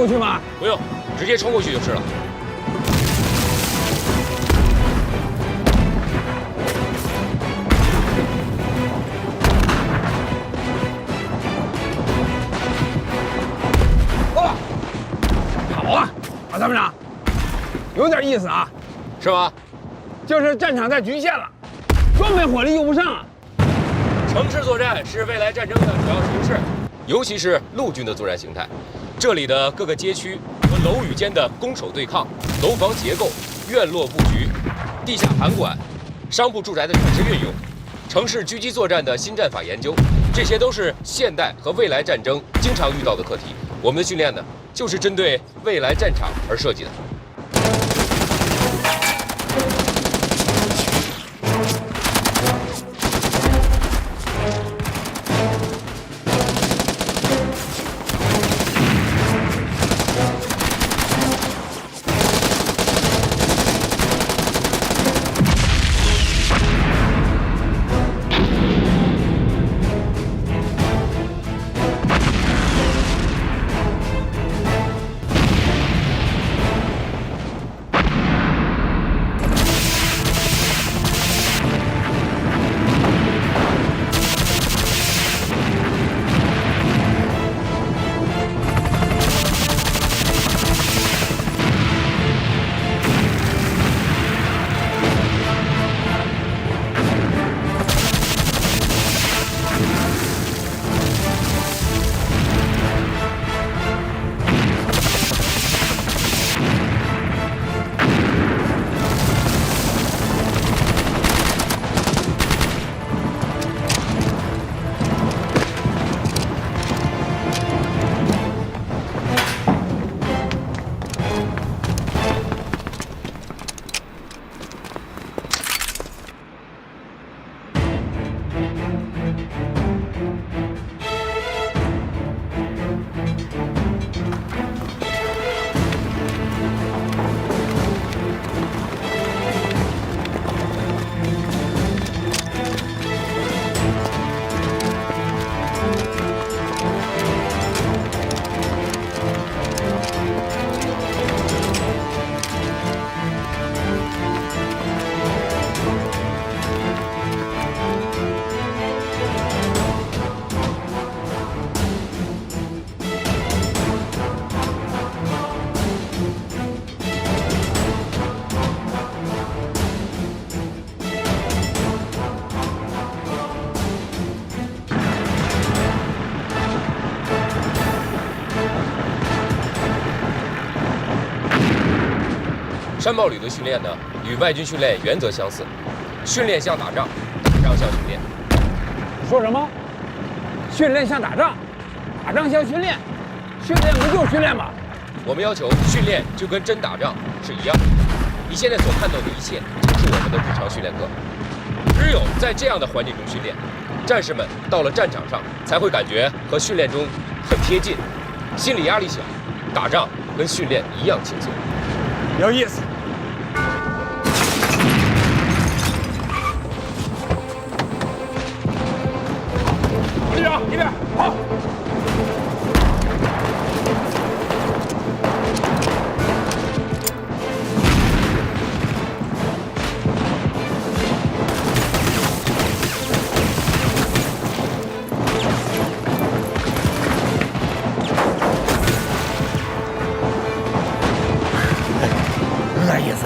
过去吗？不用，直接冲过去就是了。哦，好啊，马参谋长，有点意思啊。是吗？就是战场在局限了，装备火力用不上啊。城市作战是未来战争的主要形式，尤其是陆军的作战形态。这里的各个街区和楼宇间的攻守对抗、楼房结构、院落布局、地下盘管、商铺住宅的产生运用、城市狙击作战的新战法研究，这些都是现代和未来战争经常遇到的课题。我们的训练呢，就是针对未来战场而设计的。山豹旅的训练呢，与外军训练原则相似，训练像打仗，打仗像训练。说什么？训练像打仗，打仗像训练，训练不就是训练吗？我们要求训练就跟真打仗是一样的。你现在所看到的一切，就是我们的日常训练课。只有在这样的环境中训练，战士们到了战场上才会感觉和训练中很贴近，心理压力小，打仗跟训练一样轻松。有意思。队长，一边好。有点意思。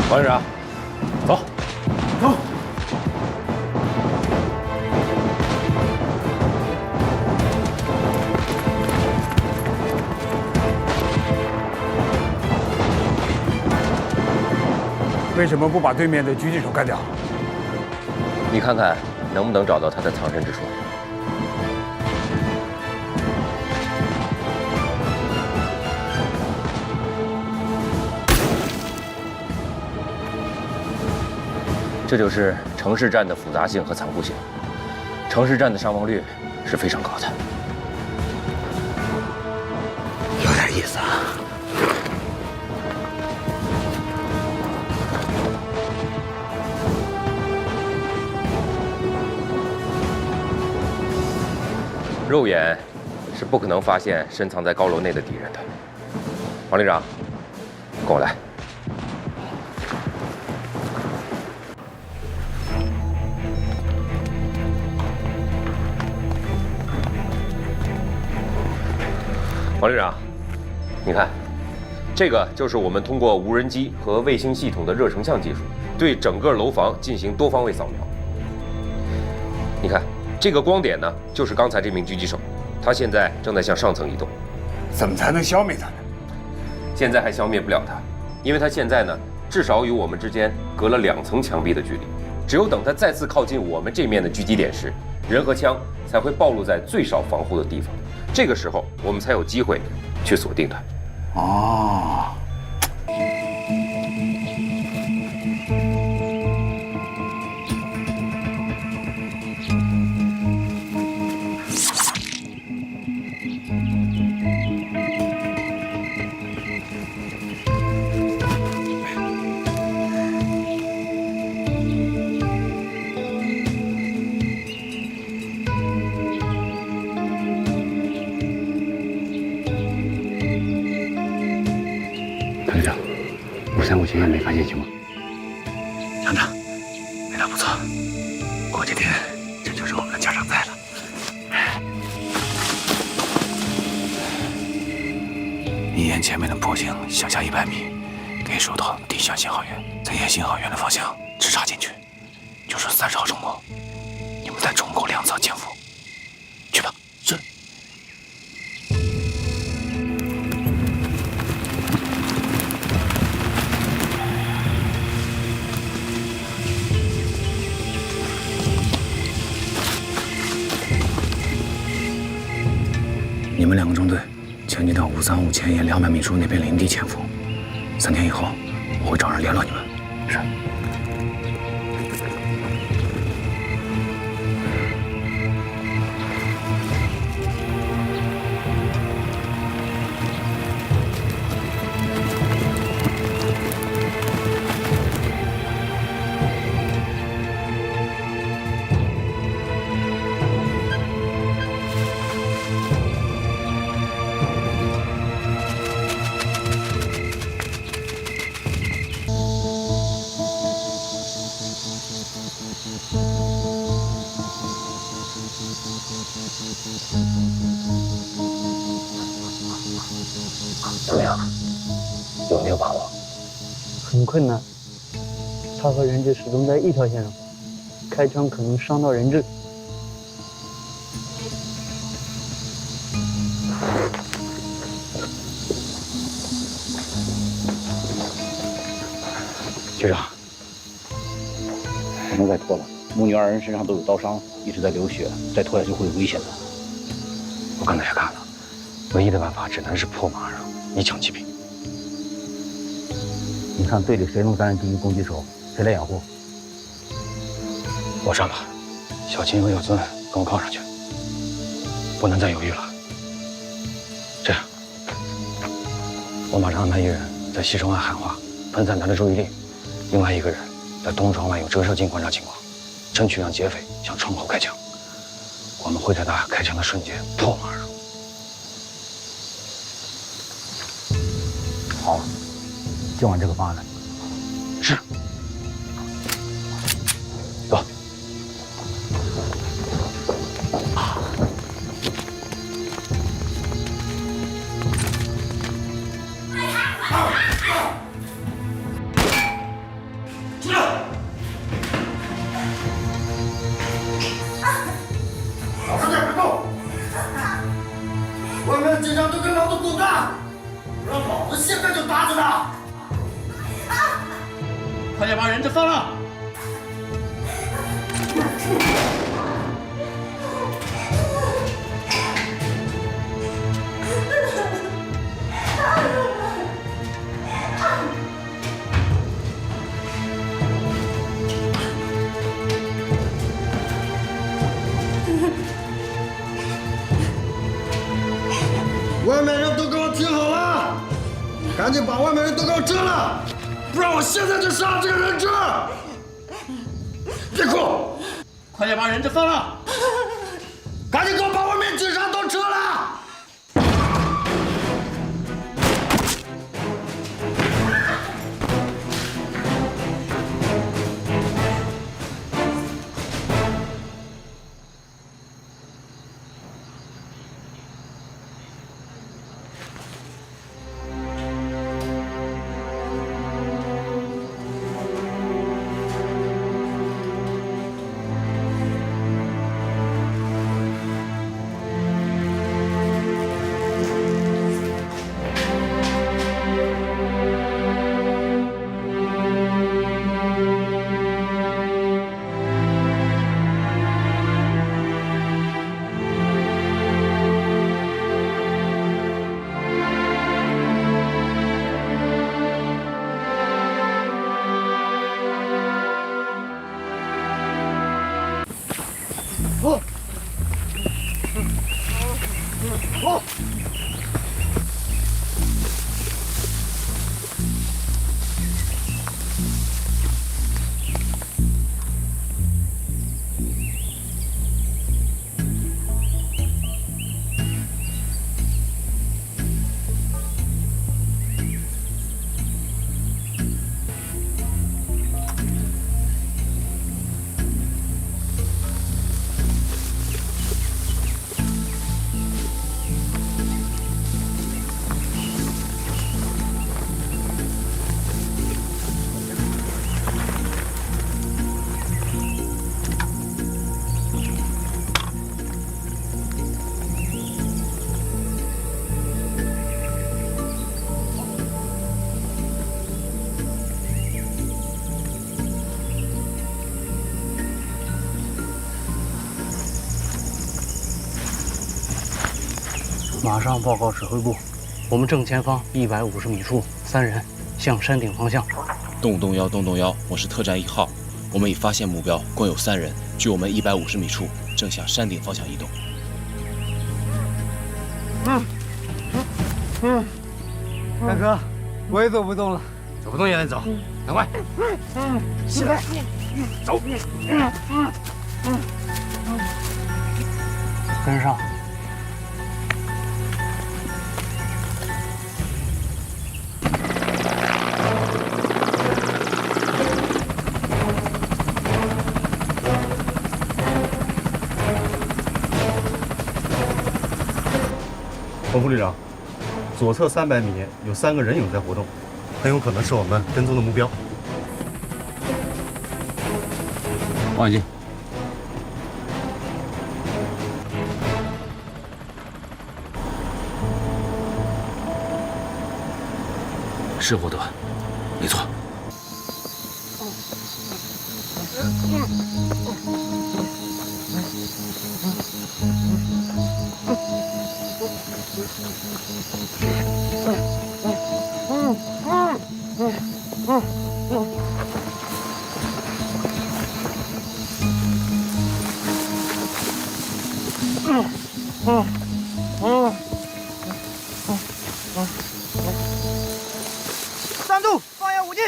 王队长，走，走。为什么不把对面的狙击手干掉？你看看能不能找到他的藏身之处。这就是城市战的复杂性和残酷性。城市战的伤亡率是非常高的。有点意思啊。肉眼是不可能发现深藏在高楼内的敌人的。王旅长，跟我来。王旅长，你看，这个就是我们通过无人机和卫星系统的热成像技术，对整个楼房进行多方位扫描。你看，这个光点呢，就是刚才这名狙击手，他现在正在向上层移动。怎么才能消灭他呢？现在还消灭不了他，因为他现在呢，至少与我们之间隔了2层墙壁的距离。只有等他再次靠近我们这面的狙击点时，人和枪才会暴露在最少防护的地方。这个时候，我们才有机会去锁定他。哦。团长，535前沿没发现情况。厂长，味道不错，过几天这就是我们的家常菜了。一眼前面的坡形向下100米，可以收到地下信号源，再沿信号源的方向直插进去，就是30号中沟。你们在中沟2侧潜伏，去吧。是。你们2个中队前进到535前沿200米处那片林地潜伏。3天以后，我会找人联络你们。是。怎么样？有没有把握？很困难，他和人质始终在一条线上，开枪可能伤到人质。局长，不能再拖了。母女2人身上都有刀伤，一直在流血，再拖下去会有危险的。我刚才也看了，唯一的办法只能是破马而入，以抢击平。你看队里谁能担任第一攻击手，谁来掩护？我上吧，小秦和小孙跟我靠上去，不能再犹豫了。这样，我马上安排1人在西窗外喊话，分散他的注意力；另外1个人在东窗外用折射镜观察情况，争取让劫匪向窗口开枪。我们会在他开枪的瞬间破马而入。好，就按这个方案来。是。走。出来！老实点，别动！外面的警察都跟老子滚蛋！不然老子现在就打死他！快点把人质放了！外面人都给我听好了，赶紧把外面人都给我撤了，不然我现在就杀这个人质！别哭，快点把人质放了！赶紧给我把外面警察都撤了！马上报告指挥部，我们正前方150米处，3人向山顶方向。洞洞幺，我是特战1号，我们已发现目标，共有3人，距我们150米处，正向山顶方向移动。大哥，我也走不动了，走不动也得走，赶快起来，走。跟上。冯副旅长，左侧300米有3个人影在活动，很有可能是我们跟踪的目标。望远镜。是获得，没错。站住！放下武器！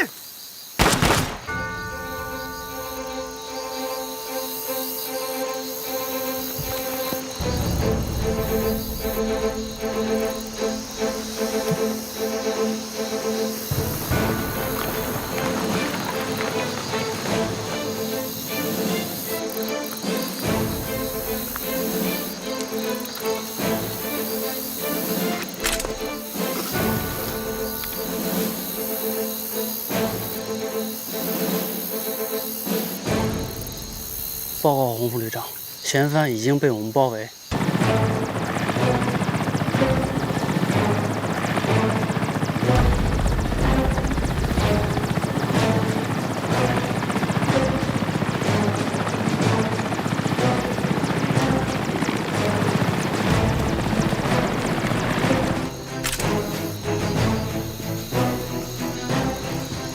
报告洪副旅长，嫌犯已经被我们包围。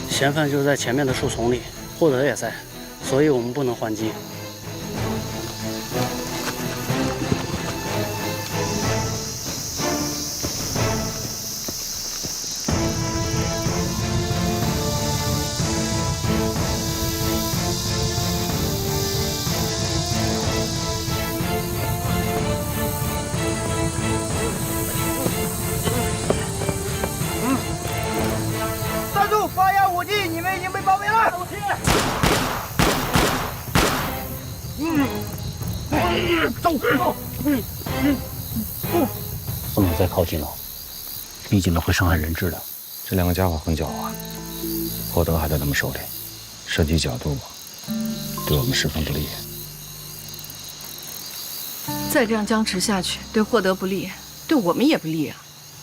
嫌犯就在前面的树丛里，获得也在，所以我们不能还击。快速发压武器，你们已经被包围了。走。不能再靠近了，逼近了会伤害人质的。这两个家伙很狡猾，获得还在他们手里，射击角度对我们十分不利。再这样僵持下去，对获得不利，对我们也不利啊。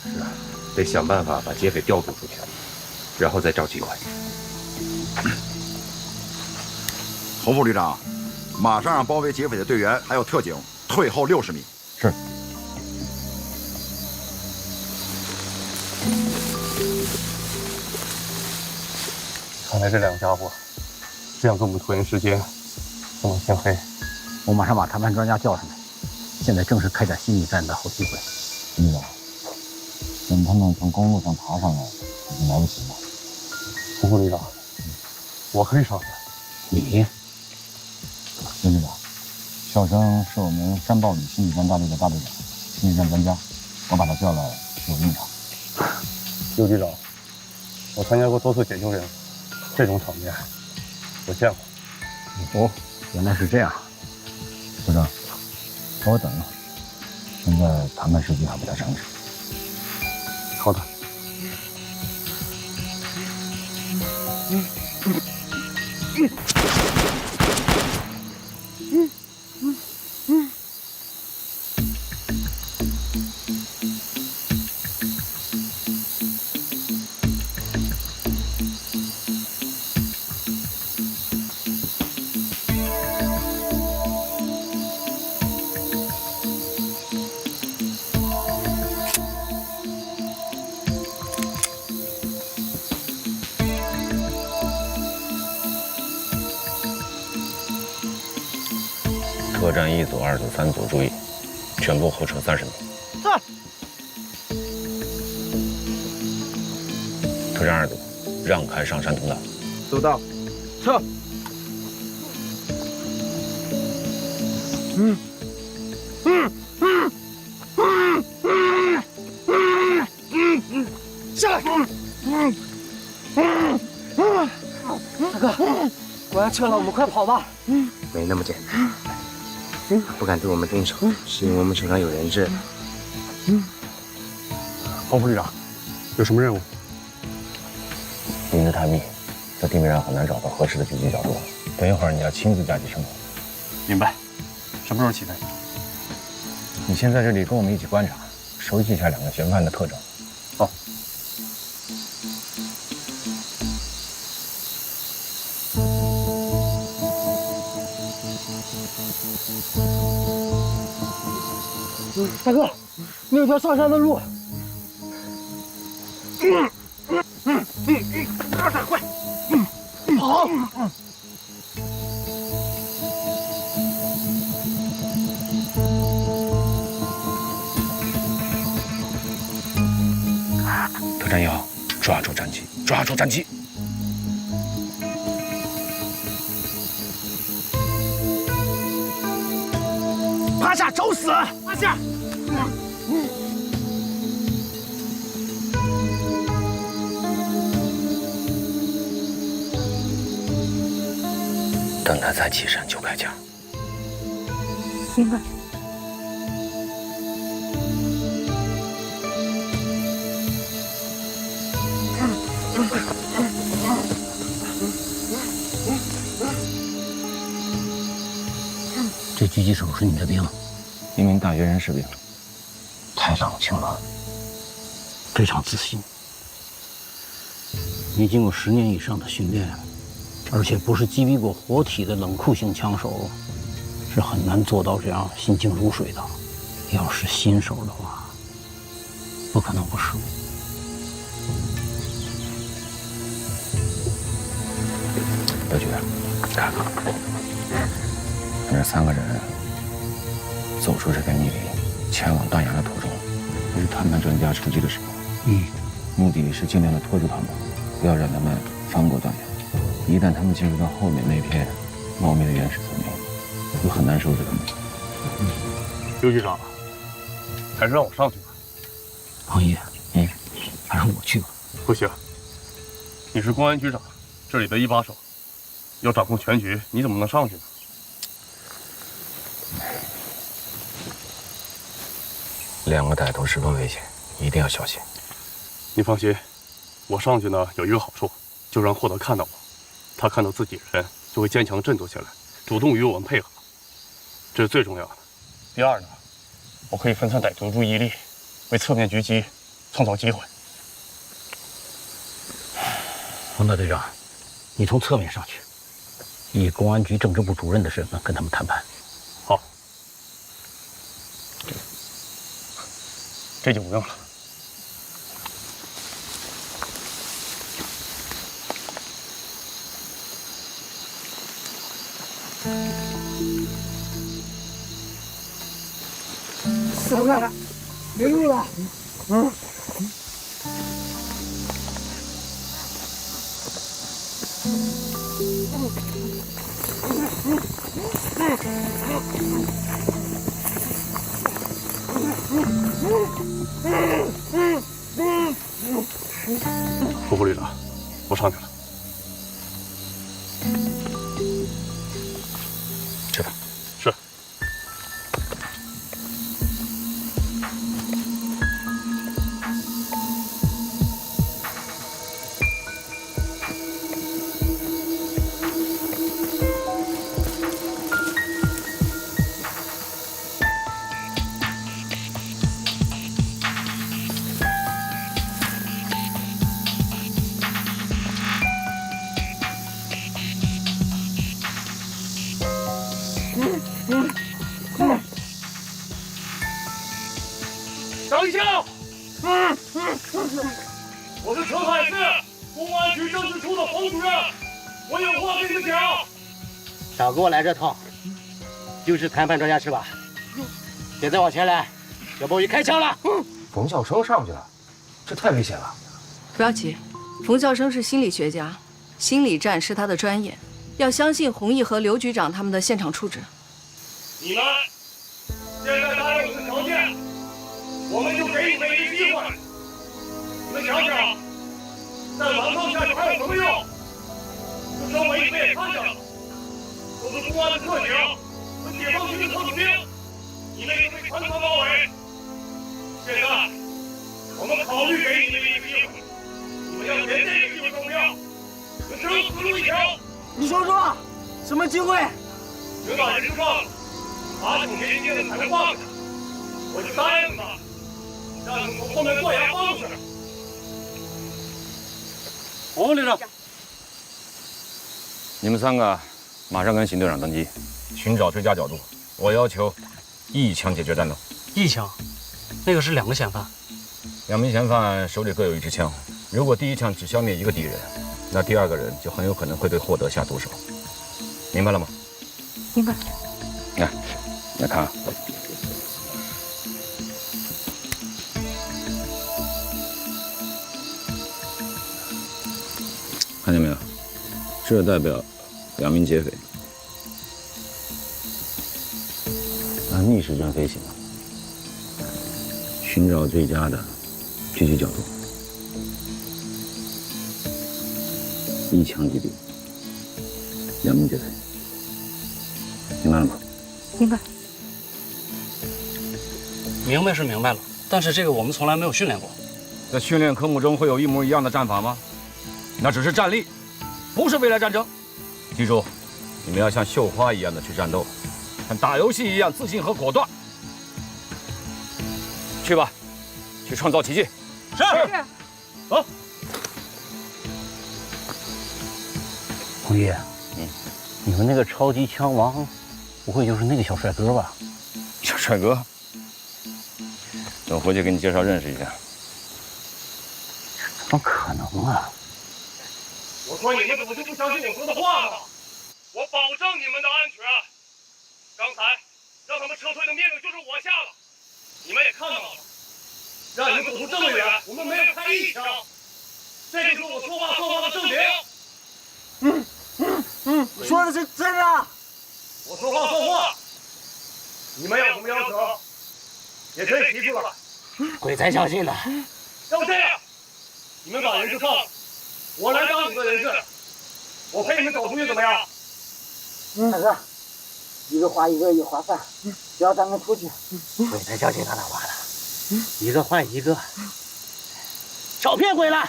是啊，得想办法把劫匪调度出去，然后再找机会。洪副旅长，马上让包围劫匪的队员还有特警退后60米。是。看来这两个家伙这样跟我们拖延时间，等到天黑。我马上把谈判专家叫上来。现在正是开展心理战的好机会。队长，等他们从公路上爬上来，已经来不及了。洪副旅长，我可以上去。你？刘队长，小生是我们山豹旅心理战大队的大队长，心理战专家，我把他叫来有应场。刘局长，我参加过多次解救任务，这种场面我见过。哦，原来是这样。队长，稍微等一会儿，现在谈判时机还不太成熟。好的。特战1组、2组、3组注意，全部后撤30米。是。特战2组，让开上山通道。收到。撤。下来。大哥，我要撤了，我们快跑吧。没那么简单。他不敢对我们动手，是因为我们手上有人质。洪副旅长，有什么任务？林子太密，在地面上很难找到合适的狙击角度。等一会儿你要亲自架起升空。明白。什么时候起飞？你先在这里跟我们一起观察，熟悉一下2个嫌犯的特征。好。大哥，那有条上山的路。快，跑！特战1号，抓住战机，抓住战机！趴下，找死！趴下！等他再起身就开枪。明白。这狙击手是你的兵？一名大学生士兵。太冷静了，非常自信。你经过10年以上的训练，而且不是击毙过活体的冷酷型枪手，是很难做到这样心静如水的。要是新手的话，不可能不失误。德局，看看，那3个人走出这片密林，前往断崖的途中，是谈判专家出击的时候。目的是尽量的拖住他们，不要让他们翻过断崖。一旦他们进入到后面那片茂密的原始丛林，会很难收拾他们。刘局长，还是让我上去吧。王爷，还是我去吧。不行，你是公安局长，这里的一把手，要掌控全局，你怎么能上去呢？两个歹徒十分危险，一定要小心。你放心，我上去呢有一个好处，就让霍德看到我，他看到自己人就会坚强地振作起来，主动与我们配合，这是最重要的。第二呢，我可以分散歹徒注意力，为侧面狙击创造机会。冯大队长，你从侧面上去，以公安局政治部主任的身份跟他们谈判。好，这就不用了。死了，没路了。侯副旅长，我上去了。去吧。是。等一下！我是澄海市公安局政治处的冯主任，我有话跟你们讲。少给我来这套，就是谈判专家是吧？别再往前来，要不我就开枪了。冯校生上去了，这太危险了。不要急，冯校生是心理学家，心理战是他的专业，要相信洪毅和刘局长他们的现场处置。你们现在答应我的条件，我们就给你们一个机会。你们想想，在顽抗下去还有什么用？就身为你们也看见了，都是公安的特警和解放军的特种兵，你们已经被团团包围。现在我们考虑给你们一个机会，你们要连这个机会都不要，你们只有死路一条。你说说，什么机会？领导人之上，把你没接的才能放下。我就答应了，让你们从后面过牙帮去。洪旅长，你们三个马上跟邢队长登记，寻找最佳角度。我要求一枪解决战斗。一枪，那个是2个嫌犯。2名嫌犯手里各有1支枪，如果第一枪只消灭1个敌人，那第2个人就很有可能会对霍德下毒手。明白了吗？明白。来看啊。看见没有？这代表2名劫匪。按逆时针飞行，寻找最佳的狙击角度，一枪击毙2名劫匪。明白了吗？明白。明白是明白了，但是这个我们从来没有训练过。在训练科目中会有一模一样的战法吗？那只是战力，不是未来战争。记住，你们要像绣花一样的去战斗，像打游戏一样自信和果断。去吧，去创造奇迹。是。走。红毅，你们那个超级枪王，不会就是那个小帅哥吧？小帅哥，等我回去给你介绍认识一下。怎么可能啊？我说你们怎么就不相信我说的话呢？我保证你们的安全。刚才让他们撤退的命令就是我下的，你们也看到了。让你们走出这么远，我们没有开1枪，这就是我说话算话的证明。说的是真的。我说话算话。你们有什么要求，也可以提出来。鬼才相信呢。要不这样，你们把人就上，我来当你的人质，我陪你们走出去怎么样？大哥，一个花一个也划算，只要咱们出去，鬼才交给他那花了，一个换一个，少骗鬼了。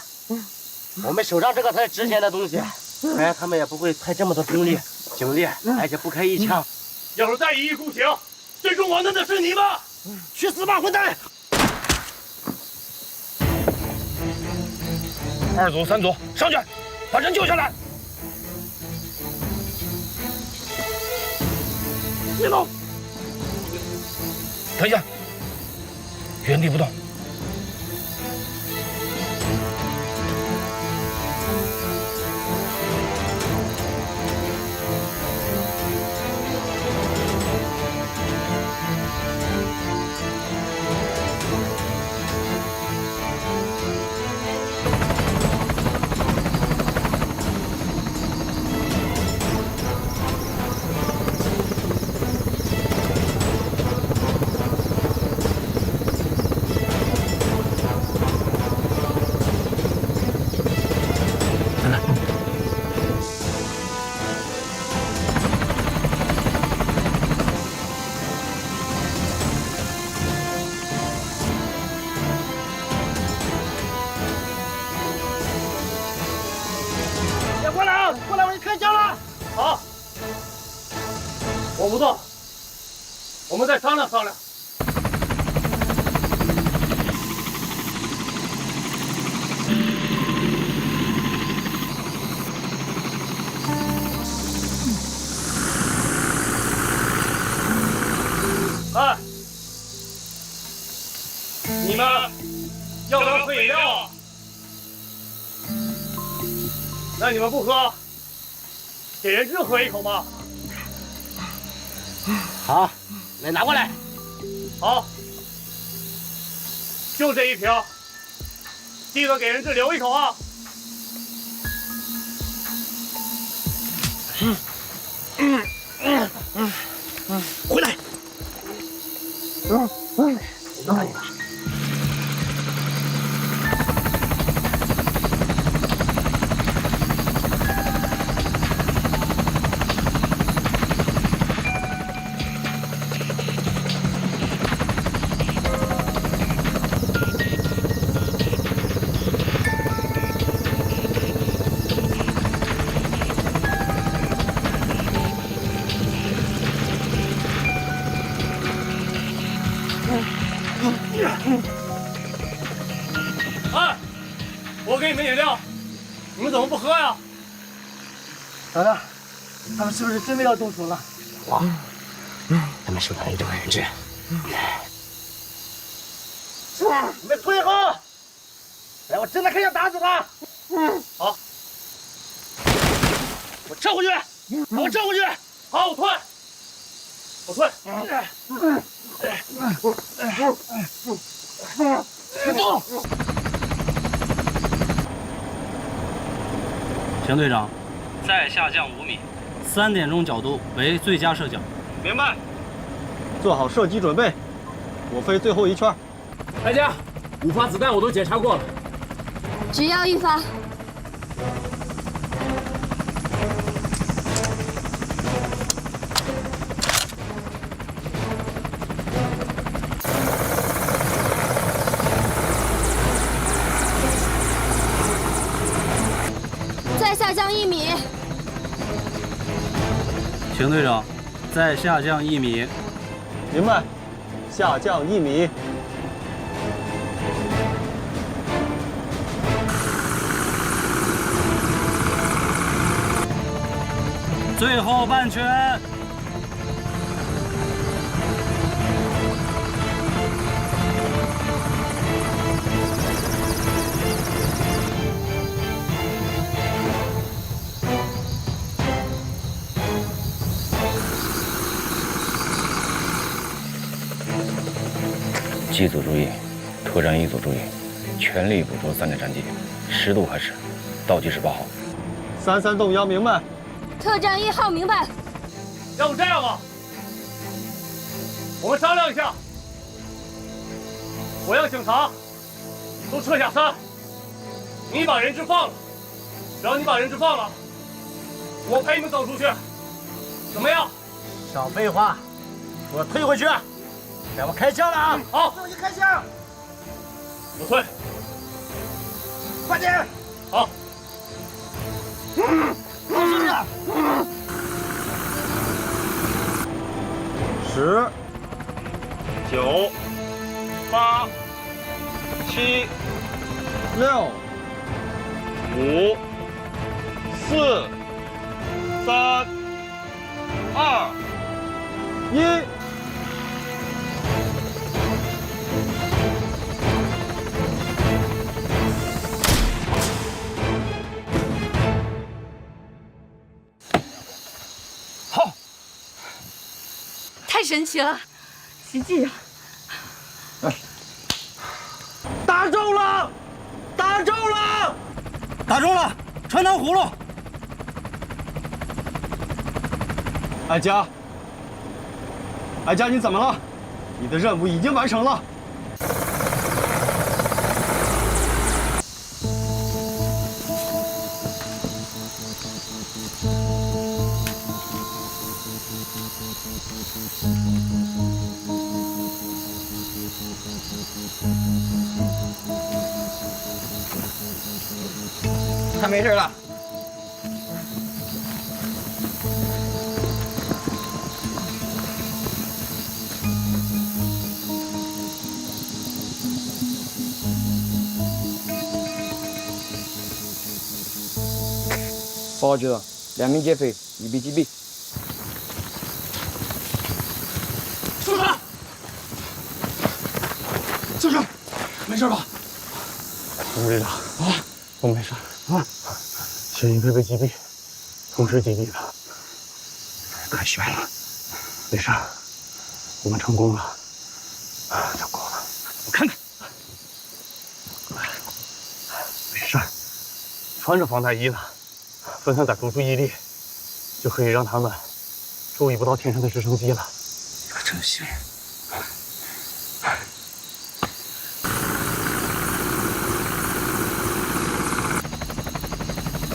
我们手上这个才是值钱的东西，不然他们也不会派这么多兵力、警力，而且不开一枪。要是再一意孤行，最终完蛋的是你们！去死吧，混蛋！ 2组、3组上去，把人救下来。别动！等一下，原地不动。过来啊！过来，我给你开枪了。好，我不动，我们再商量商量。哎，你们要不要喝饮料啊？ 那你们不喝，给人质喝一口吗？好，来拿过来。好，就这一瓶，记得给人质留一口啊。回来。那你们。 哎，我给你们饮料，你们怎么不喝呀？老大，他们是不是真的要动手了？哇，他们手上有这个人质。你们退后！来，我真的可以要打死他。好，我撤回去，把我撤回去。好，我退，我退。别动！邢队长，再下降5米，3点钟角度为最佳射角。明白。做好射击准备，我飞最后一圈。大家，5发子弹我都检查过了，只要1发。 再下降1米。邢队长，再下降1米。明白，下降1米。最后半圈。 机组注意，特战1组注意，全力捕捉3点战机，10度开始，倒计时8号。33动摇，明白。特战1号，明白。要不这样吧，我们商量一下，我让警察都撤下3，你把人质放了，让你把人质放了，我陪你们走出去，怎么样？少废话，给我退回去！给我开枪了啊！好，给我去开枪！不退，快点！好。老兄弟，10、9、8、7、6、5、4、3、2、1。太神奇了，奇迹啊！打中了，打中了，打中了！穿糖葫芦。哀家，哀家，你怎么了？你的任务已经完成了。他没事了。报告2名劫匪1被击毙。住手！教授，没事吧？洪队长啊，我没事啊。谢英飞被击毙，同时击毙的，太悬了。没事，我们成功了，成功了。我看看，没事，穿着防弹衣呢，分散点注意力，就可以让他们注意不到天上的直升机了。可真行。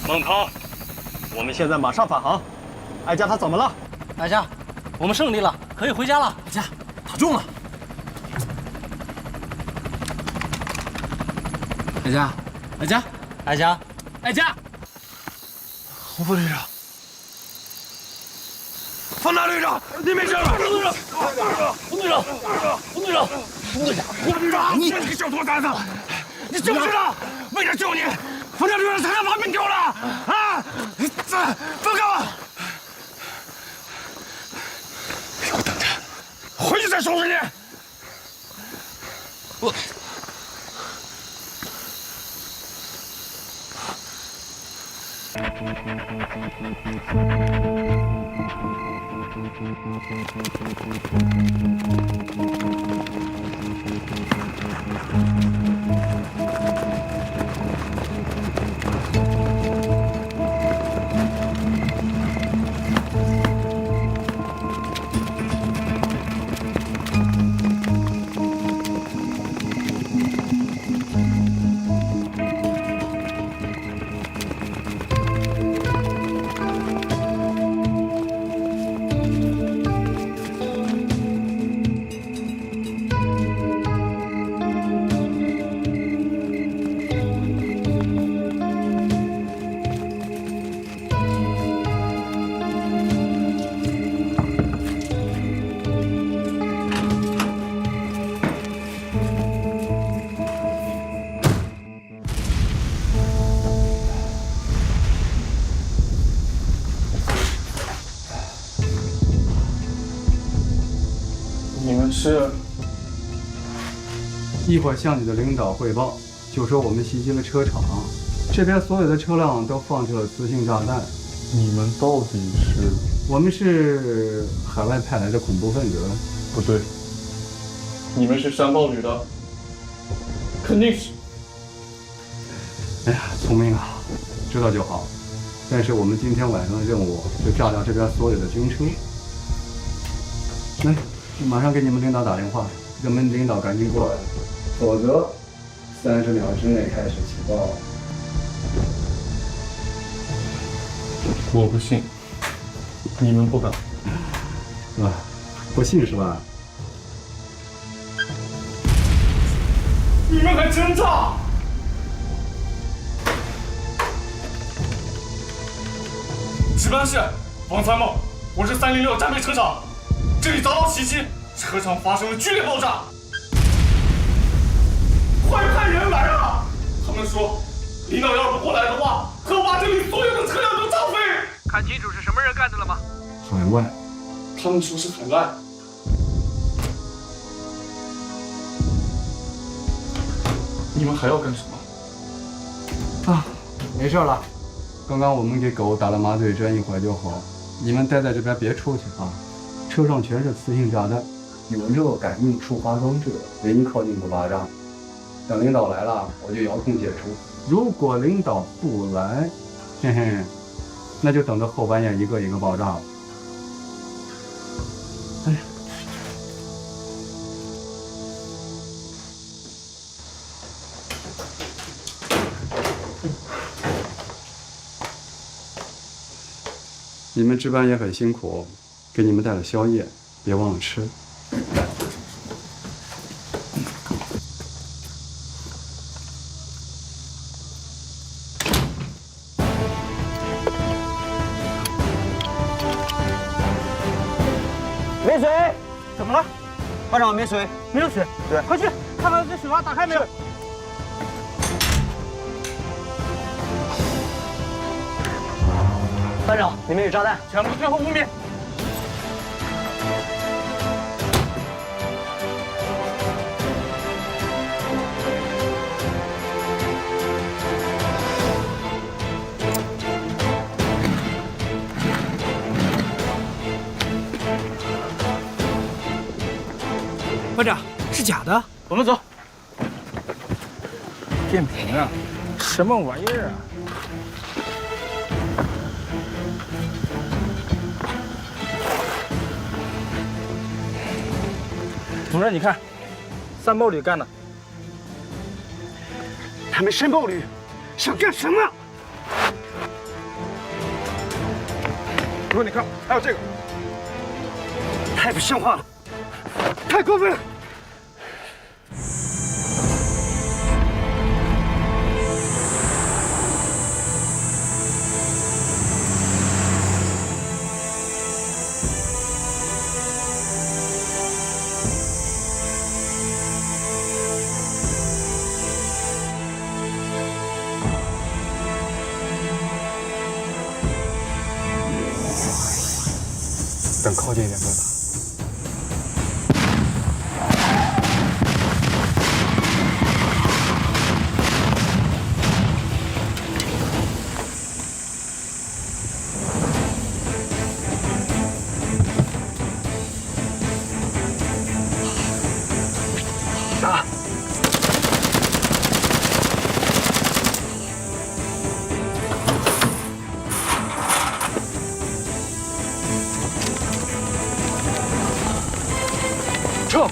孟涛，我们现在马上返航。哀家他怎么了？哀家，我们胜利了，可以回家了。哀家，打中了。哀家，哀家，哀家，哀家。洪副队长，方大队长，你没事吧？洪队长，洪队长，洪队长，洪队长，洪队长，你个小兔崽子，你知不知道？为了救你，方大队长差点把命丢了啊！放开我！给我等着，回去再收拾你。我。你们是？一会儿向你的领导汇报，就说我们袭击了车厂，这边所有的车辆都放置了磁性炸弹。你们到底是？我们是海外派来的恐怖分子。不对，你们是山豹旅的，肯定是。哎呀，聪明啊，知道就好。但是我们今天晚上的任务是炸掉这边所有的军车。来，马上给你们领导打电话，让我们领导赶紧过来，否则30秒之内开始起爆。我不信，你们不敢。啊，不信是吧？你们还真炸！值班室，王参谋，我是306战备车长，这里遭到袭击，车上发生了剧烈爆炸。快派人来啊！他们说，领导要是不过来的话，可把这里所有的车辆都炸飞。看清楚是什么人干的了吗？海外，他们说是海外。你们还要干什么？啊，没事了。刚刚我们给狗打了麻醉针，一会儿就好。你们待在这边别出去啊！车上全是磁性炸弹，有热感应触发装置，人一靠近就爆炸。等领导来了，我就遥控解除。如果领导不来，嘿嘿，那就等着后半夜一个一个爆炸了。哎。你们值班也很辛苦，给你们带了宵夜，别忘了吃。没水？怎么了？班长没水？没有水？对，快去看看这水阀打开没有。班长，里面有炸弹，全部退后5米。班长，是假的。我们走。电瓶啊，什么玩意儿啊？主任，你看，3包旅干的。他们申报旅想干什么？主任，你看，还有这个，太不像话了，太过分了。等靠近一点再打。打！撤！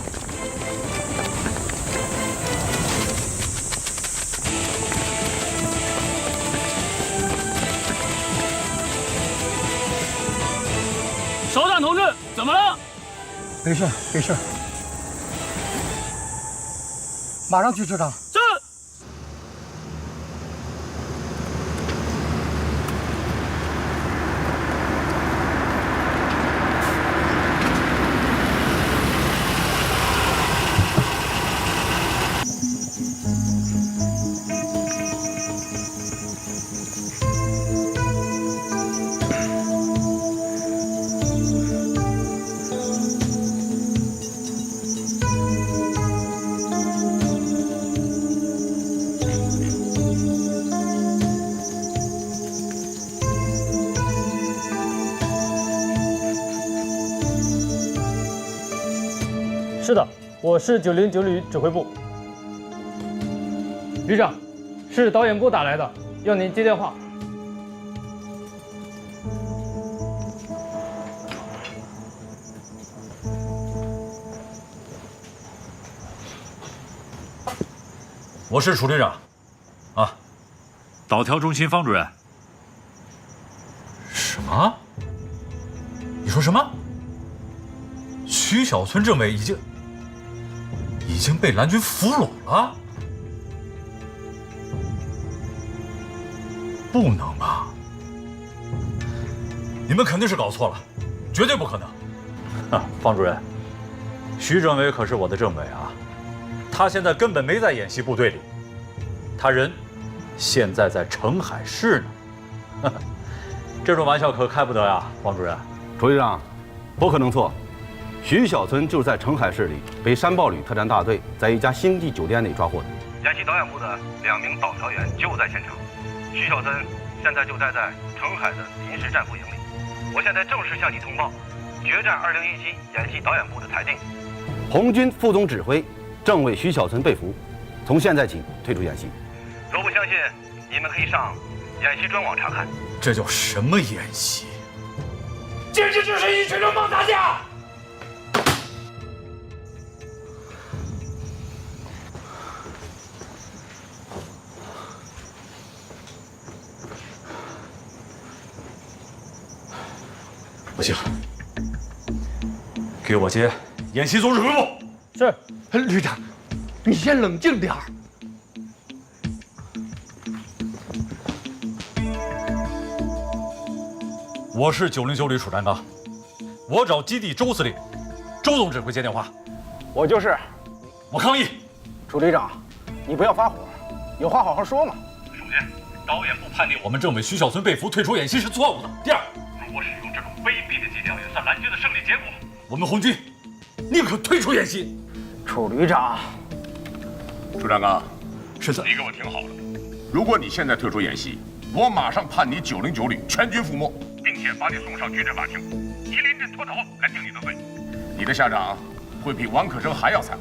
首长同志，怎么了？没事，没事。马上去车长。这。是的，我是909旅指挥部。旅长，是导演部打来的，要您接电话。我是楚旅长，啊，导调中心方主任。啊？你说什么？徐小村政委已经被蓝军俘虏了？不能吧？你们肯定是搞错了，绝对不可能。方主任，徐政委可是我的政委啊，他现在根本没在演习部队里，他人现在在澄海市呢。这种玩笑可开不得呀，方主任。楚局长，不可能错。徐小村就是在澄海市里被山豹旅特战大队在一家星级酒店里抓获的。演习导演部的2名导调员就在现场。徐小村现在就待在澄海的临时战俘营里。我现在正式向你通报决战2017演习导演部的裁定。红军副总指挥政委徐小村被俘，从现在起退出演习。若不相信，你们可以上演习专网查看。这叫什么演习？简直就是一群流氓打架！不行，给我接演习总指挥部。是，旅长，你先冷静点儿。我是909旅楚占刚，我找基地周司令、周总指挥接电话。我就是。我抗议。楚旅长，你不要发火，有话好好说嘛。首先，导演部判定我们政委徐小村被俘退出演习是错误的。第二，如果使用这种卑鄙的伎俩，也算蓝军的胜利结果。我们红军宁可退出演习。楚旅长，楚占刚，是的，你给我听好了，如果你现在退出演习，我马上判你909旅全军覆没，并且把你送上军事法庭，以临阵脱逃来定你的罪。你的下场会比王可生还要惨。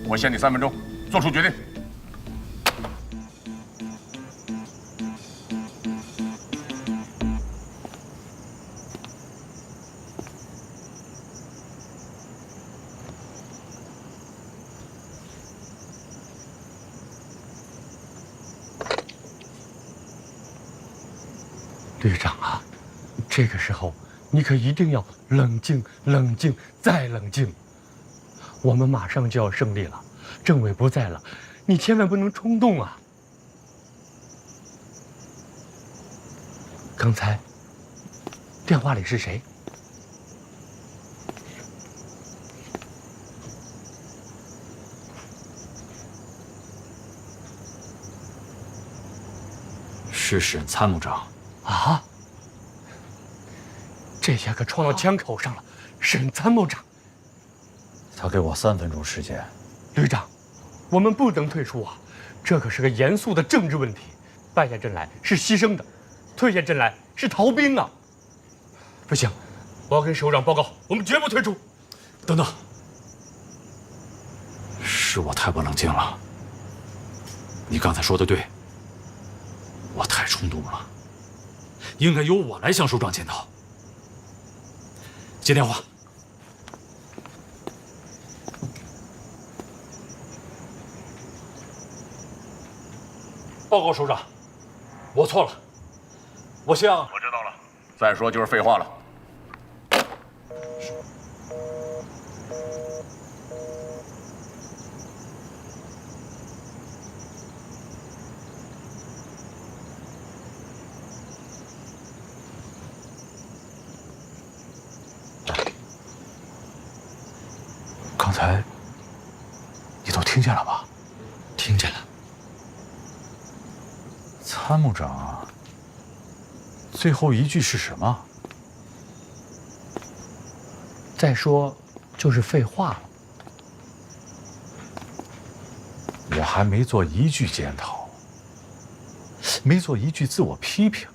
我限你3分钟，做出决定。旅长啊，这个时候你可一定要冷静、冷静再冷静。我们马上就要胜利了，政委不在了，你千万不能冲动啊！刚才电话里是谁？是沈参谋长。啊！这下可撞到枪口上了，沈参谋长。他给我3分钟时间。旅长，我们不能退出啊！这可是个严肃的政治问题，败下阵来是牺牲的，退下阵来是逃兵啊！不行，我要跟首长报告，我们绝不退出。等等，是我太不冷静了。你刚才说的对，我太冲动了。应该由我来向首长检讨。接电话。报告首长，我错了。我知道了，再说就是废话了。刚才你都听见了吧？听见了。参谋长，最后一句是什么？再说就是废话了。我还没做一句检讨，没做一句自我批评，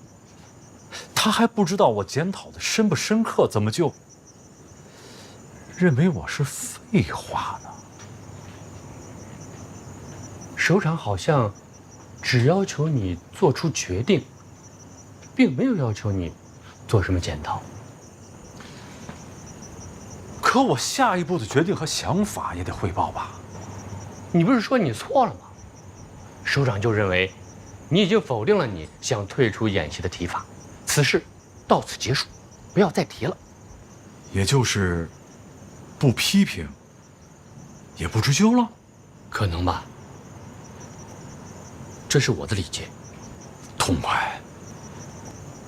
他还不知道我检讨的深不深刻，怎么就认为我是废话呢？首长好像只要求你做出决定，并没有要求你做什么检讨。可我下一步的决定和想法也得汇报吧？你不是说你错了吗？首长就认为你已经否定了你想退出演习的提法，此事到此结束，不要再提了。也就是不批评，也不追究了？可能吧。这是我的理解。痛快。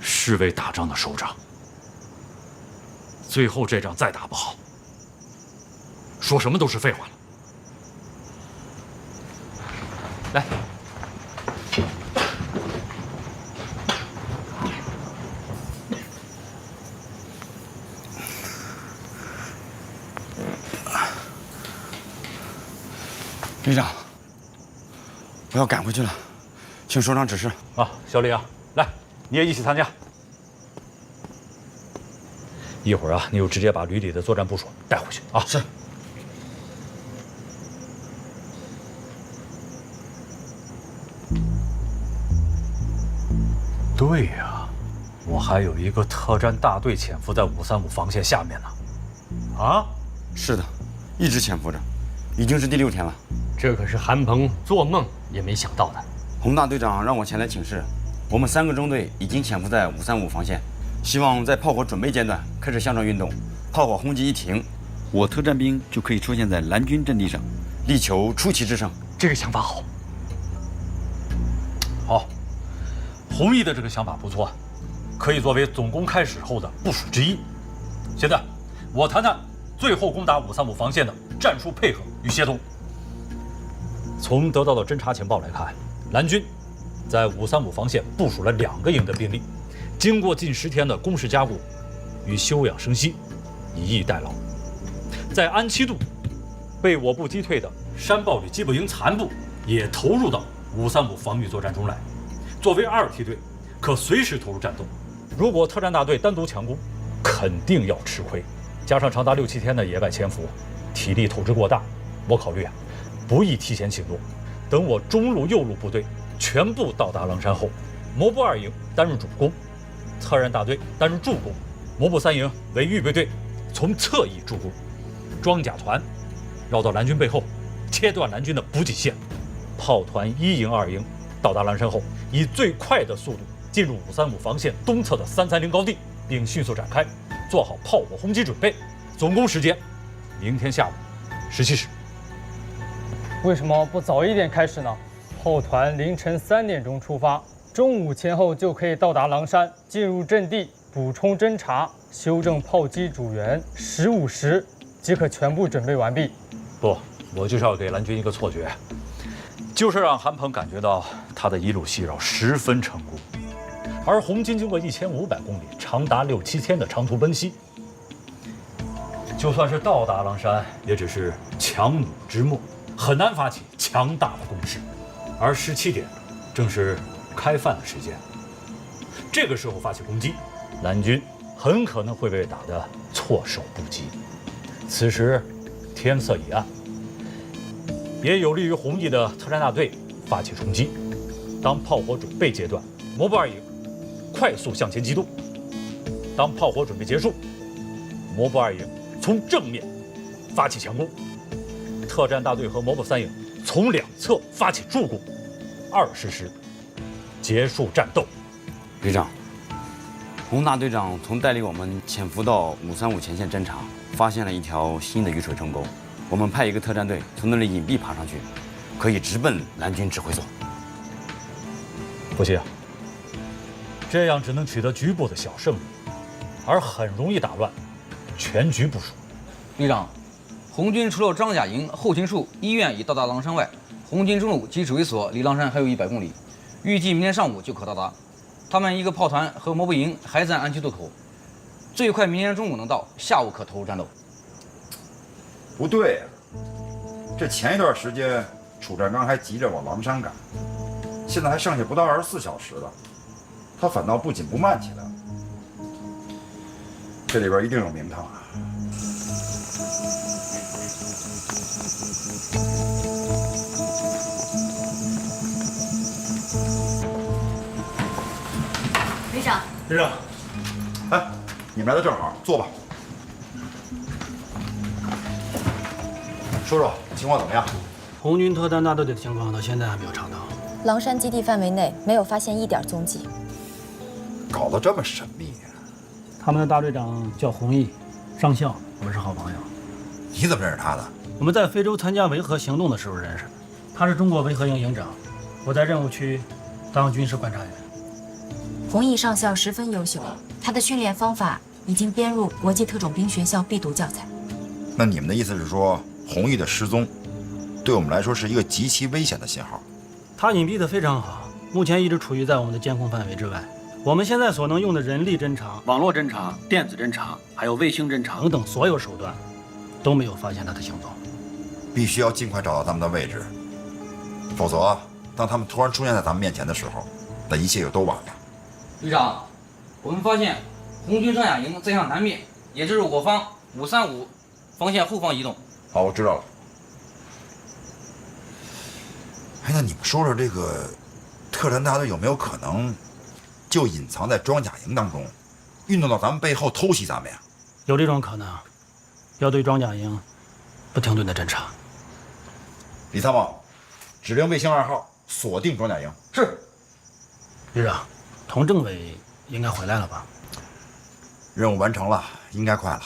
是为打仗的首长，最后这仗再打不好，说什么都是废话了。来，旅长，我要赶回去了，请首长指示。啊，小李啊，来，你也一起参加。一会儿啊，你就直接把旅里的作战部署带回去啊。是。对呀，我还有一个特战大队潜伏在535防线下面呢。啊？是的，一直潜伏着，已经是第6天了。这可是韩鹏做梦也没想到的。洪大队长让我前来请示，我们3个中队已经潜伏在535防线，希望在炮火准备阶段开始向上运动，炮火轰击一停，我特战兵就可以出现在蓝军阵地上，力求出奇制胜。这个想法好。好，弘毅的这个想法不错，可以作为总攻开始后的部署之一。现在，我谈谈最后攻打535防线的战术配合与协同。从得到的侦察情报来看，蓝军在535防线部署了2个营的兵力，经过近10天的攻势加固与休养生息，以逸待劳。在安七渡被我部击退的山豹旅机步营残部也投入到535防御作战中来，作为2梯队，可随时投入战斗。如果特战大队单独强攻，肯定要吃亏。加上长达6、7天的野外潜伏，体力透支过大，我考虑不宜提前行动。等我中路、右路部队全部到达狼山后，摩步2营担任主攻，特战大队担任助攻，摩步3营为预备队，从侧翼助攻，装甲团绕到蓝军背后，切断蓝军的补给线。炮团1营、2营到达狼山后，以最快的速度进入535防线东侧的330高地，并迅速展开，做好炮火轰击准备。总攻时间，明天下午17时。为什么不早一点开始呢？炮团凌晨3点钟出发，中午前后就可以到达狼山，进入阵地，补充侦察，修正炮击主援，15时即可全部准备完毕。不，我就是要给蓝军一个错觉，就是让韩鹏感觉到他的一路袭扰十分成功，而红军经过1500公里、长达6、7天的长途奔袭，就算是到达狼山，也只是强弩之末，很难发起强大的攻势。而17点正是开饭的时间，这个时候发起攻击，蓝军很可能会被打得措手不及。此时天色已暗，也有利于弘毅的特战大队发起冲击。当炮火准备阶段，摩步2营快速向前机动；当炮火准备结束，摩步2营从正面发起强攻，特战大队和摩步3营从2侧发起助攻。20时结束战斗。旅长，洪大队长从带领我们潜伏到535前线侦察，发现了一条新的雨水成沟。我们派一个特战队从那里隐蔽爬上去，可以直奔蓝军指挥所。不行，这样只能取得局部的小胜利，而很容易打乱全局部署。旅长，红军除了装甲营、后勤处、医院已到达狼山外，红军中路及指挥所离狼山还有100公里，预计明天上午就可到达。他们一个炮团和摩步营还在安七渡口，最快明天中午能到，下午可投入战斗。不对呀，这前一段时间楚占刚还急着往狼山赶，现在还剩下不到24小时了，他反倒不紧不慢起来了。这里边一定有名堂啊！旅长，旅长，哎，你们来的正好，坐吧。说说情况怎么样？红军特战大队的情况到现在还没有查到。狼山基地范围内没有发现一点踪迹。搞得这么神秘呀！他们的大队长叫弘毅，上校，我们是好朋友。你怎么认识他的？我们在非洲参加维和行动的时候认识的。他是中国维和营营长，我在任务区当军事观察员。弘毅上校十分优秀，他的训练方法已经编入国际特种兵学校必读教材。那你们的意思是说，弘毅的失踪，对我们来说是一个极其危险的信号？他隐蔽得非常好，目前一直处于在我们的监控范围之外。我们现在所能用的人力侦查、网络侦查、电子侦查，还有卫星侦查等所有手段，都没有发现他的行踪。必须要尽快找到他们的位置，否则当他们突然出现在咱们面前的时候，那一切就都晚了。旅长，我们发现红军张雅营在向南面，也就是我方535防线后方移动。好，我知道了。哎，那你们说说这个特战大队有没有可能就隐藏在装甲营当中，运动到咱们背后偷袭咱们呀？有这种可能，要对装甲营不停顿的侦查。李参谋，指令卫星2号锁定装甲营。是。旅长，童政委应该回来了吧？任务完成了，应该快了。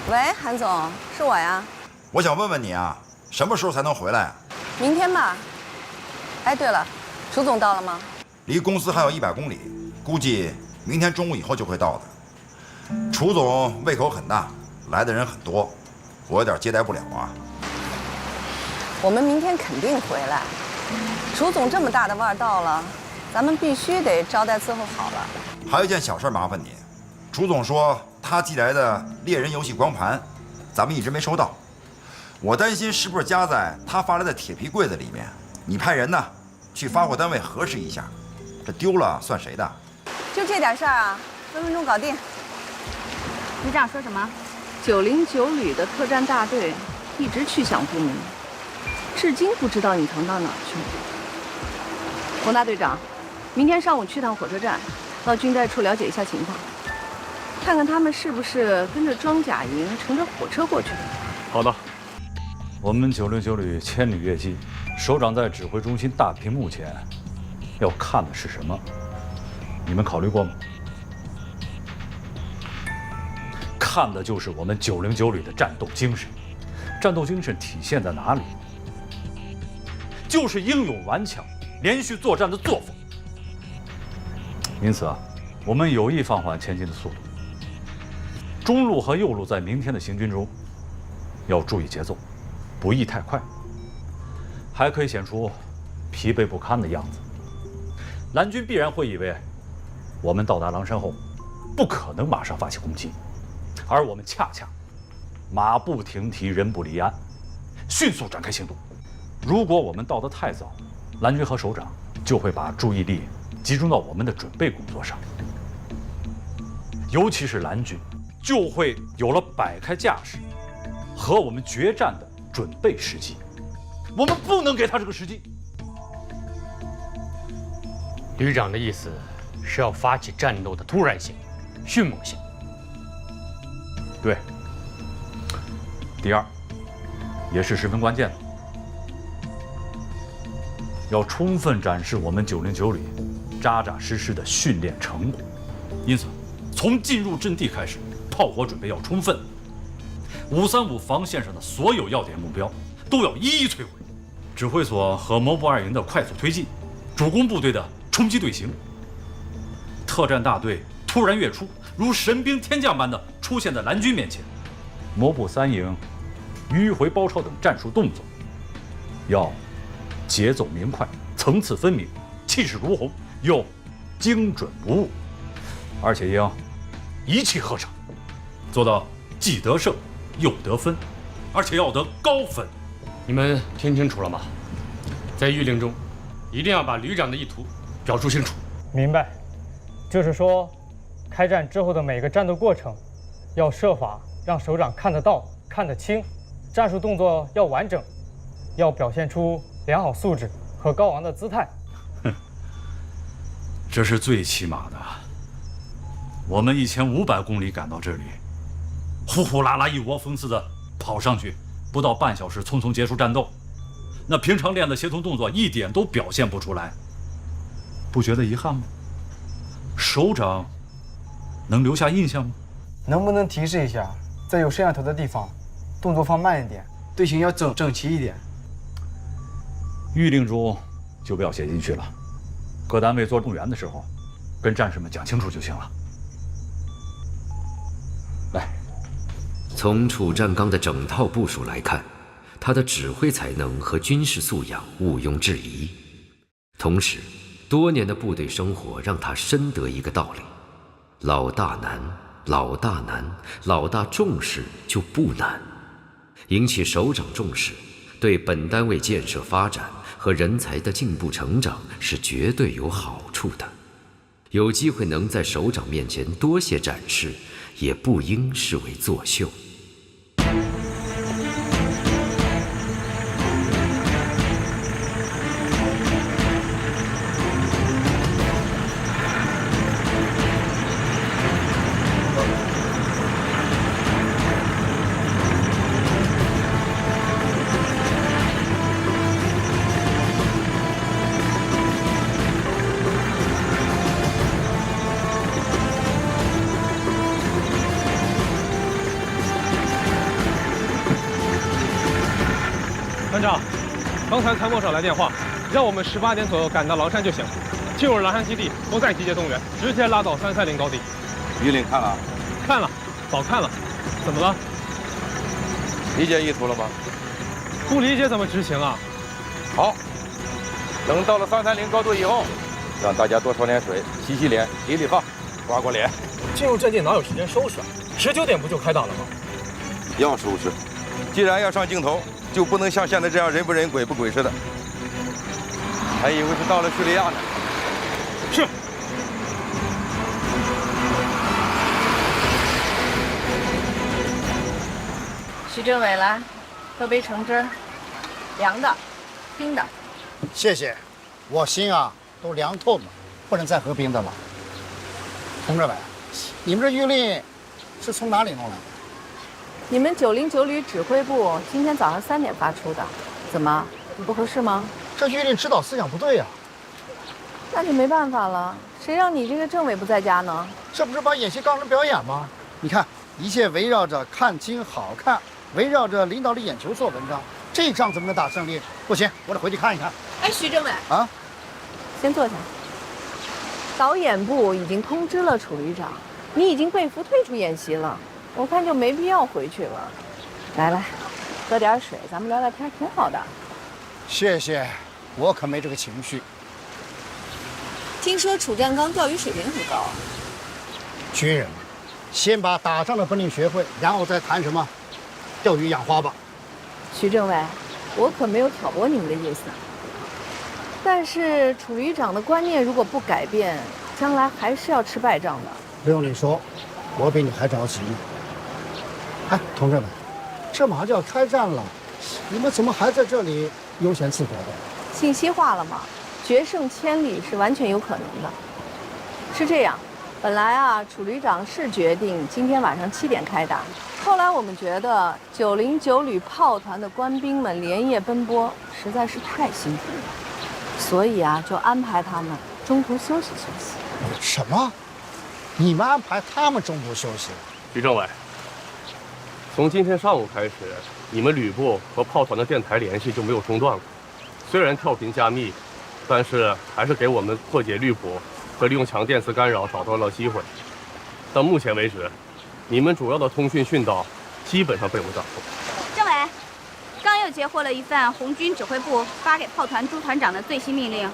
喂，韩总，是我呀。我想问问你啊，什么时候才能回来啊？明天吧。哎，对了，楚总到了吗？离公司还有100公里，估计明天中午以后就会到的。楚总胃口很大，来的人很多，我有点接待不了啊。我们明天肯定回来。楚总这么大的腕儿到了，咱们必须得招待伺候好了。还有一件小事麻烦你，楚总说他寄来的猎人游戏光盘，咱们一直没收到。我担心是不是夹在他发来的铁皮柜子里面？你派人呢，去发货单位核实一下，这丢了算谁的？就这点事儿啊，分分钟搞定。旅长说什么？909旅的特战大队一直去向不明，至今不知道隐藏到哪儿去了。冯大队长，明天上午去趟火车站，到军代处了解一下情况，看看他们是不是跟着装甲营乘着火车过去的。好的。我们909旅千里越机，首长在指挥中心大屏幕前要看的是什么？你们考虑过吗？看的就是我们909旅的战斗精神。战斗精神体现在哪里？就是英勇顽强、连续作战的作风。因此啊，我们有意放缓前进的速度。中路和右路在明天的行军中要注意节奏，不宜太快，还可以显出疲惫不堪的样子。蓝军必然会以为我们到达狼山后不可能马上发起攻击，而我们恰恰马不停蹄，人不离鞍，迅速展开行动。如果我们到得太早，蓝军和首长就会把注意力集中到我们的准备工作上，尤其是蓝军就会有了摆开架势和我们决战的准备时机。我们不能给他这个时机。旅长的意思是要发起战斗的突然性、迅猛性。对。第二，也是十分关键的，要充分展示我们909旅扎扎实实的训练成果。因此，从进入阵地开始，炮火准备要充分。535防线上的所有要点目标都要一一摧毁。指挥所和摩步2营的快速推进，主攻部队的冲击队形。特战大队突然跃出，如神兵天降般的出现在蓝军面前。摩步3营迂回包抄等战术动作要节奏明快、层次分明、气势如虹，又精准不误，而且应一气呵成，做到既得胜又得分，而且要得高分。你们听清楚了吗？在谕令中，一定要把旅长的意图表述清楚。明白，就是说，开战之后的每个战斗过程，要设法让首长看得到、看得清，战术动作要完整，要表现出良好素质和高昂的姿态。这是最起码的。我们1500公里赶到这里，呼呼啦啦一窝蜂似的跑上去，不到半小时匆匆结束战斗，那平常练的协同动作一点都表现不出来，不觉得遗憾吗？首长能留下印象吗？能不能提示一下，在有摄像头的地方，动作放慢一点，队形要整齐一点。谕令中就不要写进去了，各单位做动员的时候，跟战士们讲清楚就行了。来，从楚占刚的整套部署来看，他的指挥才能和军事素养毋庸置疑。同时，多年的部队生活让他深得一个道理：老大难，老大难，老大重视就不难。引起首长重视，对本单位建设发展和人才的进步成长是绝对有好处的。有机会能在首长面前多些展示，也不应视为作秀。团长，刚才参谋长来电话，让我们18点左右赶到狼山就行。进入狼山基地，不再集结动员，直接拉到330高地。谕令看了？看了，早看了。怎么了？理解意图了吗？不理解怎么执行啊？好，等到了330高度以后，让大家多烧点水，洗洗脸，理理发，刮刮脸。进入阵地哪有时间收拾啊？19点不就开打了吗？要收拾，既然要上镜头，就不能像现在这样人不人鬼不鬼似的。还以为是到了叙利亚呢。是。徐政委来，喝杯橙汁儿，凉的，冰的。谢谢，我心啊都凉透了，不能再喝冰的了。同志们，你们这谕令是从哪里弄来的？你们909旅指挥部今天早上3点发出的，怎么不合适吗？这谕令指导思想不对呀。那就没办法了，谁让你这个政委不在家呢？这不是把演习当成表演吗？你看，一切围绕着看清好看，围绕着领导的眼球做文章，这仗怎么能打胜利？不行，我得回去看一看。哎，徐政委啊，先坐下。导演部已经通知了楚旅长，你已经被俘退出演习了，我看就没必要回去了。来，喝点水，咱们聊聊天，挺好的。谢谢，我可没这个情绪。听说楚占刚钓鱼水平很高啊。军人嘛，先把打仗的本领学会，然后再谈什么钓鱼养花吧。徐政委，我可没有挑拨你们的意思。但是楚旅长的观念如果不改变，将来还是要吃败仗的。不用你说，我比你还着急呢。哎，同志们，这马上就要开战了，你们怎么还在这里悠闲自得的？信息化了嘛，决胜千里是完全有可能的。是这样，本来啊，楚旅长是决定今天晚上7点开打，后来我们觉得909旅炮团的官兵们连夜奔波，实在是太辛苦了，所以啊，就安排他们中途休息休息。什么？你们安排他们中途休息？徐政委，从今天上午开始，你们旅部和炮团的电台联系就没有中断过。虽然跳频加密，但是还是给我们破解滤谱和利用强电磁干扰找到了机会。到目前为止，你们主要的通讯讯道基本上被我们掌控。政委，刚又截获了一份红军指挥部发给炮团朱团长的最新命令，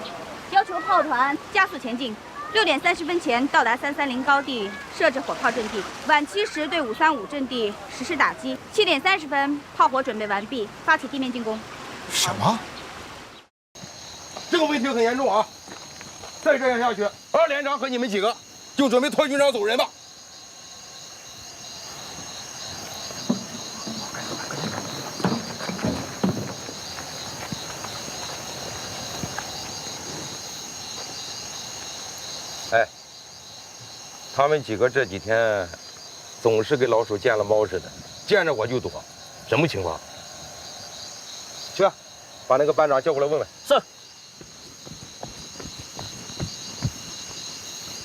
要求炮团加速前进，6点30分前到达330高地，设置火炮阵地，晚7时对535阵地实施打击，7点30分炮火准备完毕，发起地面进攻。什么？这个问题很严重啊！再这样下去，2连长和你们几个就准备脱军装走人吧。哎，他们几个这几天总是跟老鼠见了猫似的，见着我就躲，什么情况？去，把那个班长叫过来问问。是。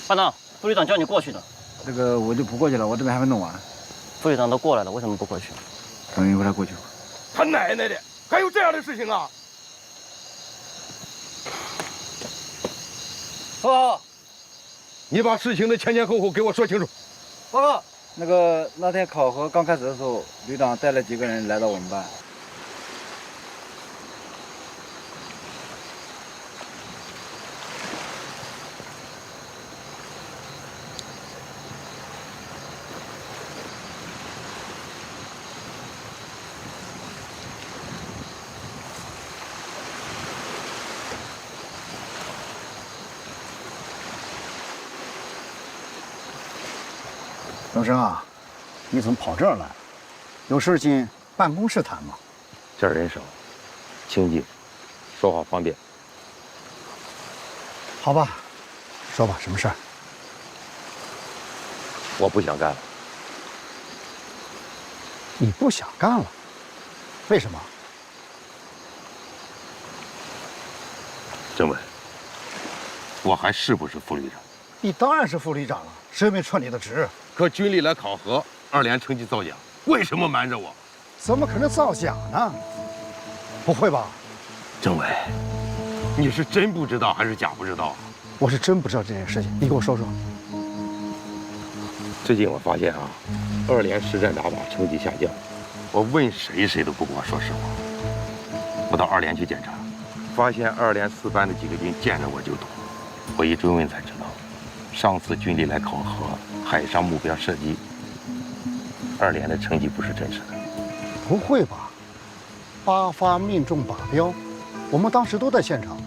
班长，副旅长叫你过去的。这个我就不过去了，我这边还没弄完。副旅长都过来了，为什么不过去？等一会儿他过去。他奶奶的，还有这样的事情啊！报告，你把事情的前前后后给我说清楚。报告，那天考核刚开始的时候，旅长带了几个人来到我们班。荣生啊，你怎么跑这儿来了？有事情办公室谈吗？这儿人少，清静，说话方便。好吧，说吧，什么事儿？我不想干了。你不想干了？为什么？政委，我还是不是副旅长？你当然是副旅长了，谁没撤你的职？可军里来考核，2连成绩造假，为什么瞒着我？怎么可能造假呢？不会吧？政委，你是真不知道还是假不知道啊？我是真不知道这件事情，你给我说说。最近我发现啊，2连实战打靶成绩下降，我问谁都不跟我说实话。我到2连去检查，发现2连4班的几个军见着我就躲，我一追问才知道，上次军里来考核海上目标射击，2连的成绩不是真实的。不会吧？8发命中靶标，我们当时都在现场，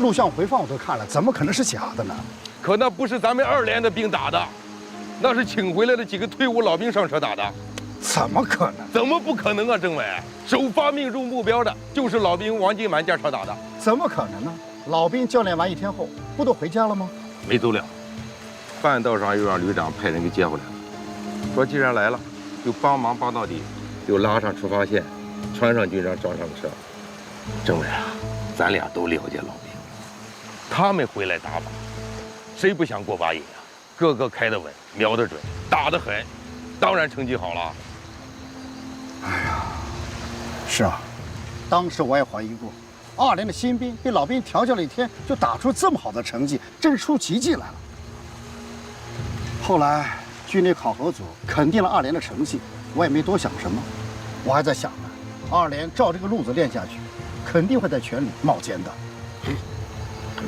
录像回放我都看了，怎么可能是假的呢？可那不是咱们2连的兵打的，那是请回来的几个退伍老兵上车打的。怎么可能？怎么不可能啊，政委？首发命中目标的就是老兵王金满驾车打的。怎么可能呢？老兵教练完1天后，不都回家了吗？没走了，半道上又让旅长派人给接回来了，说既然来了，就帮忙帮到底，就拉上出发线，穿上军装，装上车。政委啊，咱俩都了解老兵，他们回来打靶，谁不想过把瘾啊？个个开得稳，瞄得准，打得狠，当然成绩好了。哎呀，是啊，当时我也怀疑过，2连的新兵被老兵调教了1天，就打出这么好的成绩，真是出奇迹来了。后来军里考核组肯定了2连的成绩，我也没多想什么，我还在想呢，2连照这个路子练下去，肯定会在全里冒尖的。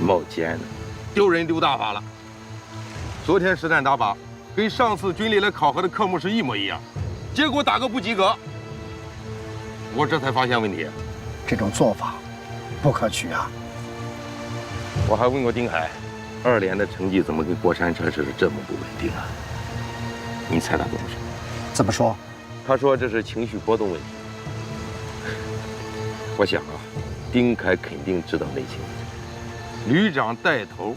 冒尖的，丢人丢大发了。昨天实战打靶，跟上次军里来考核的科目是一模一样，结果打个不及格。我这才发现问题，这种做法不可取啊！我还问过丁海，2连的成绩怎么跟过山车似的这么不稳定啊？你猜他怎么说？怎么说？他说这是情绪波动问题。我想啊，丁凯肯定知道内情，旅长带头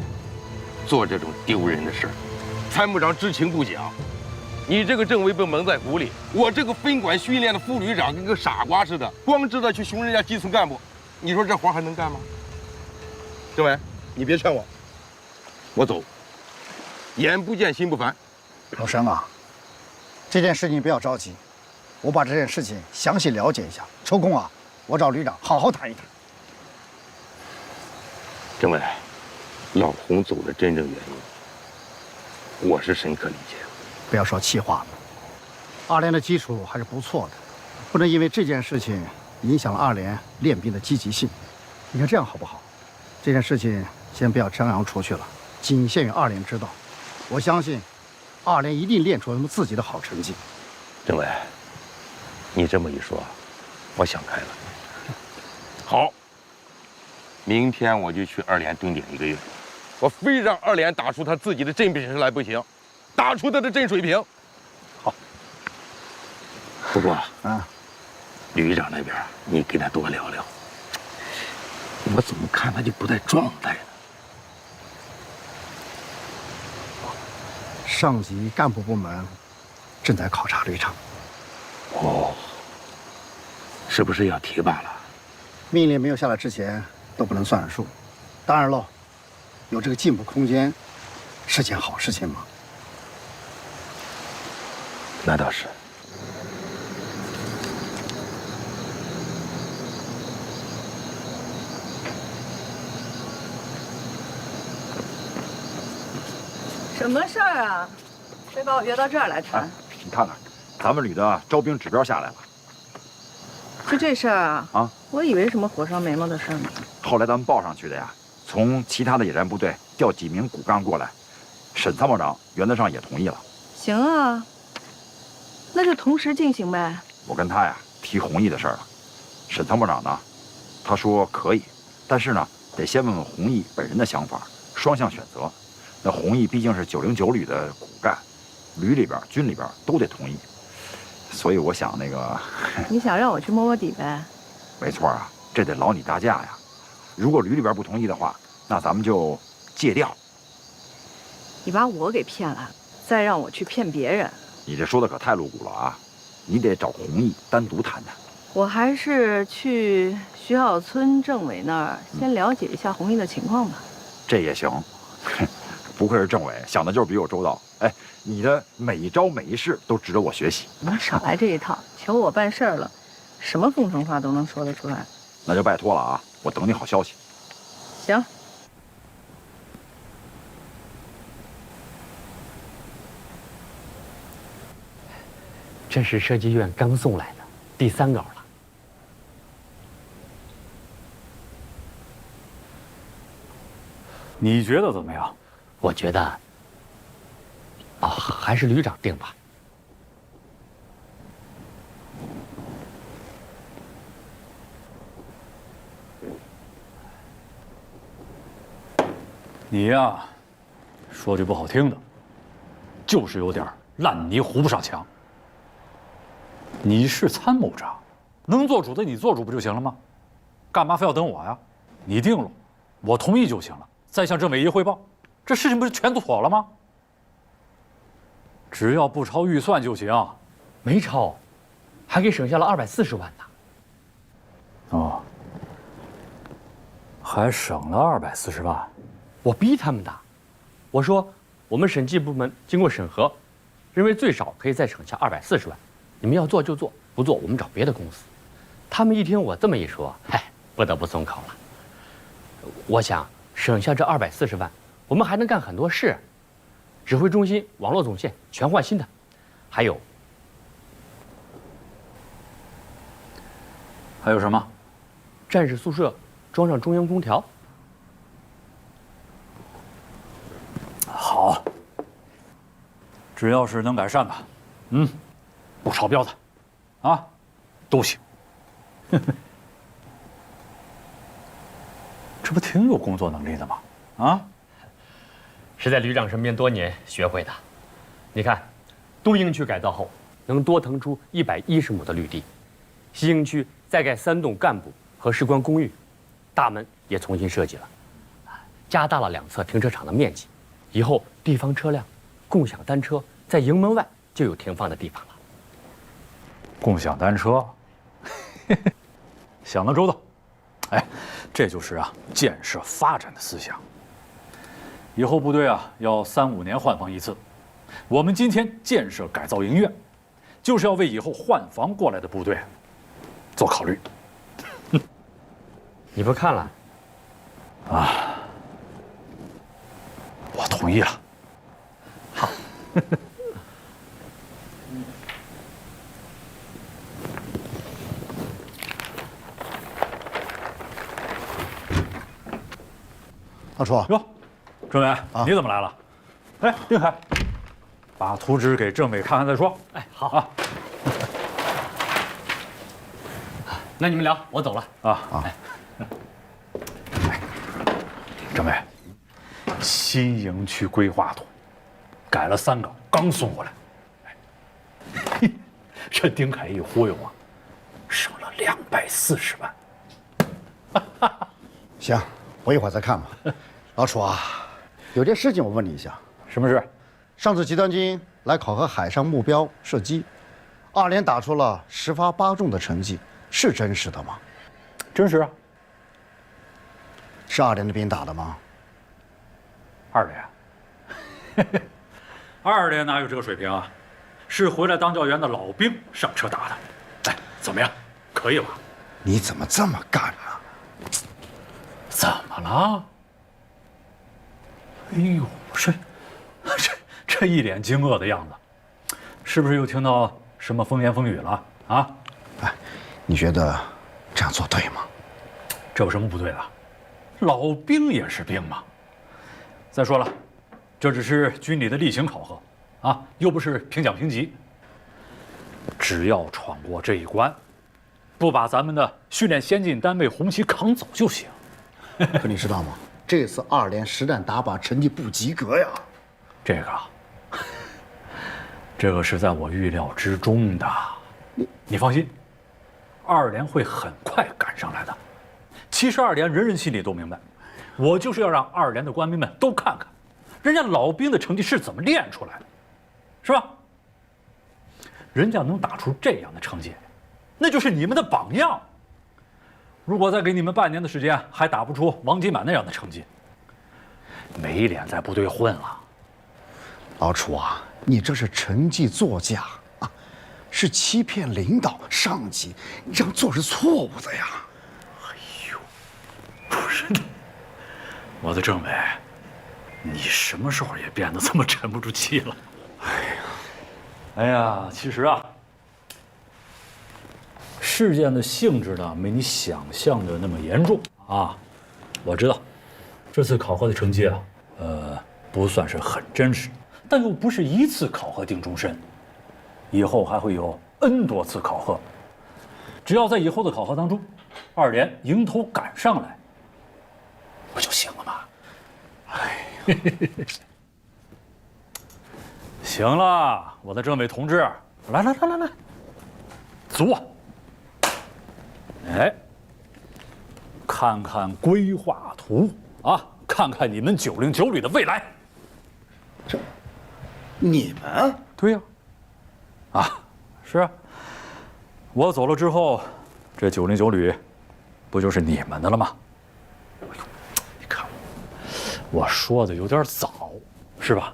做这种丢人的事儿，参谋长知情不讲，你这个政委被蒙在鼓里，我这个分管训练的副旅长跟个傻瓜似的，光知道去熊人家基层干部，你说这活还能干吗？政委，你别劝我，我走。眼不见心不烦。老生啊，这件事情不要着急，我把这件事情详细了解一下。抽空啊，我找旅长好好谈一谈。政委，老洪走的真正原因，我是深刻理解。不要说气话了，2连的基础还是不错的，不能因为这件事情影响了2连练兵的积极性。你看这样好不好？这件事情先不要张扬出去了，仅限于2连知道。我相信2连一定练出他们自己的好成绩。政委，你这么一说，我想开了。好，明天我就去2连蹲点1个月，我非让2连打出他自己的真本事来不行，打出他的真水平。好。不过啊，旅长那边你跟他多聊聊，我怎么看他就不在状态呢？上级干部部门正在考察旅长。哦，是不是要提拔了？命令没有下来之前都不能算数。当然喽，有这个进步空间，是件好事情吗？那倒是。什么事儿啊？谁把我约到这儿来谈？你看看，咱们旅的招兵指标下来了。就这事儿啊？啊，我以为什么火烧眉毛的事儿呢。后来咱们报上去的呀，从其他的野战部队调几名骨干过来，沈参谋长原则上也同意了。行啊，那就同时进行呗。我跟他呀提弘毅的事儿了，沈参谋长呢，他说可以，但是呢得先问问弘毅本人的想法，双向选择。那弘毅毕竟是909旅的骨干，旅里边、军里边都得同意，所以我想那个，你想让我去摸摸底呗？没错啊，这得劳你大驾呀。如果旅里边不同意的话，那咱们就借调。你把我给骗了，再让我去骗别人，你这说的可太露骨了啊！你得找弘毅单独谈谈。我还是去徐小村政委那儿先了解一下弘毅的情况吧。这也行。不愧是政委，想的就是比我周到。哎，你的每一招每一式都值得我学习。你少来这一套，求我办事儿了，什么风凉话都能说得出来。那就拜托了啊，我等你好消息。行。这是设计院刚送来的第3稿了。你觉得怎么样？我觉得，还是旅长定吧。你呀，说句不好听的，就是有点烂泥糊不上墙。你是参谋长，能做主的你做主不就行了吗？干嘛非要等我呀？你定了，我同意就行了，再向政委一汇报，这事情不是全都妥了吗？只要不超预算就行。没超，还给省下了240万呢。哦，还省了240万。我逼他们的，我说我们审计部门经过审核，认为最少可以再省下240万，你们要做就做，不做我们找别的公司。他们一听我这么一说，不得不松口了。我想省下这240万，我们还能干很多事，指挥中心、网络总线全换新的，还有什么？战士宿舍装上中央空调。好，只要是能改善的，不超标的，都行。这不挺有工作能力的吗？是在旅长身边多年学会的。你看，东营区改造后能多腾出110亩的绿地，西营区再盖3栋干部和士官公寓，大门也重新设计了，加大了2侧停车场的面积。以后地方车辆共享单车在营门外就有停放的地方了。共享单车，想得周到。这就是建设发展的思想。以后部队要3、5年换防一次。我们今天建设改造营院，就是要为以后换防过来的部队做考虑。你不看了？我同意了。好。大厨哟，政委，你怎么来了？丁海，把图纸给政委看看再说。好。那你们聊，我走了。政委，新营区规划图改了3稿，刚送过来。这丁凯一忽悠省了240万。行，我一会儿再看吧。老楚有件事情我问你一下。什么事？上次集团军来考核海上目标射击，2连打出了10发8中的成绩，是真实的吗？真实啊。是2连的兵打的吗？二连，二连哪有这个水平啊？是回来当教员的老兵上车打的。哎，怎么样？可以吧？你怎么这么干啊？怎么了？哎呦，这一脸惊愕的样子，是不是又听到什么风言风语了啊？哎，你觉得这样做对吗？这有什么不对的？老兵也是兵嘛。再说了，这只是军里的例行考核，啊，又不是评奖评级。只要闯过这一关，不把咱们的训练先进单位红旗扛走就行。可你知道吗？这次2连实战打靶成绩不及格呀。这个是在我预料之中的。你放心，2连会很快赶上来的。其实2连人人心里都明白，我就是要让2连的官兵们都看看，人家老兵的成绩是怎么练出来的，是吧？人家能打出这样的成绩，那就是你们的榜样。如果再给你们半年的时间，还打不出王金满那样的成绩，没脸在部队混了。老楚啊，你这是成绩作假啊，是欺骗领导上级，你这样做是错误的呀。不是的，我的政委，你什么时候也变得这么沉不住气了？哎呀，其实啊，事件的性质呢，没你想象的那么严重啊。我知道，这次考核的成绩啊，不算是很真实，但又不是一次考核定终身，以后还会有 N 多次考核。只要在以后的考核当中，2连迎头赶上来，不就行了吗？哎，行了，我的政委同志，来，坐。哎，看看规划图啊，看看你们909旅的未来。你们？对呀。啊，是啊。我走了之后，这909旅不就是你们的了吗？你看我说的有点早，是吧？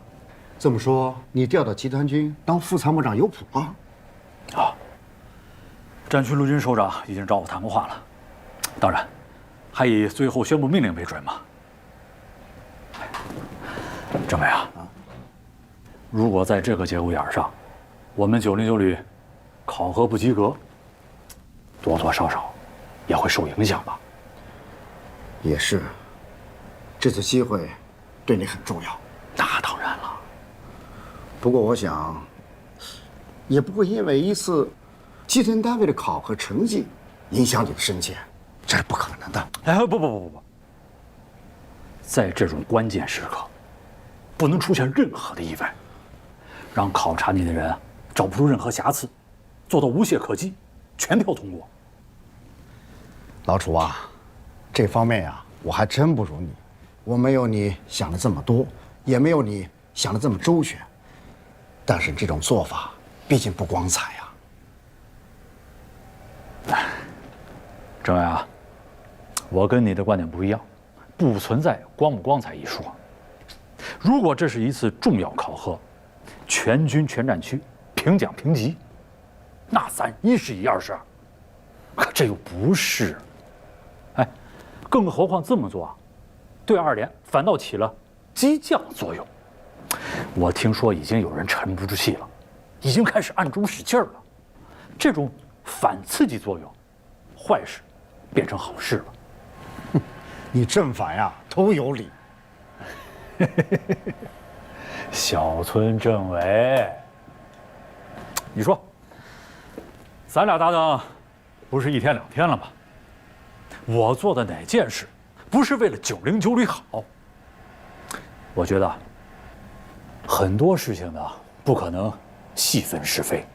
这么说，你调到集团军当副参谋长有谱啊？啊，战区陆军首长已经找我谈过话了，当然，还以最后宣布命令为准嘛。政委啊，如果在这个节骨眼上，我们909旅考核不及格，多多少少也会受影响吧？也是，这次机会对你很重要。那当然了。不过我想，也不会因为一次集团单位的考核成绩影响你的升迁，这是不可能的。哎，不，在这种关键时刻，不能出现任何的意外，让考察你的人找不出任何瑕疵，做到无懈可击，全票通过。老楚啊，这方面呀，我还真不如你，我没有你想的这么多，也没有你想的这么周全。但是这种做法毕竟不光彩呀。政委啊，我跟你的观点不一样，不存在光不光彩一说。如果这是一次重要考核，全军全战区评奖评级，那咱1是1，2是2。可这又不是，哎，更何况这么做啊，对2连反倒起了激将作用。我听说已经有人沉不住气了，已经开始暗中使劲了。这种反刺激作用，坏事变成好事了。你正反呀都有理。小村政委，你说，咱俩搭档不是1天2天了吗？我做的哪件事不是为了909旅好？我觉得很多事情呢，不可能细分是非，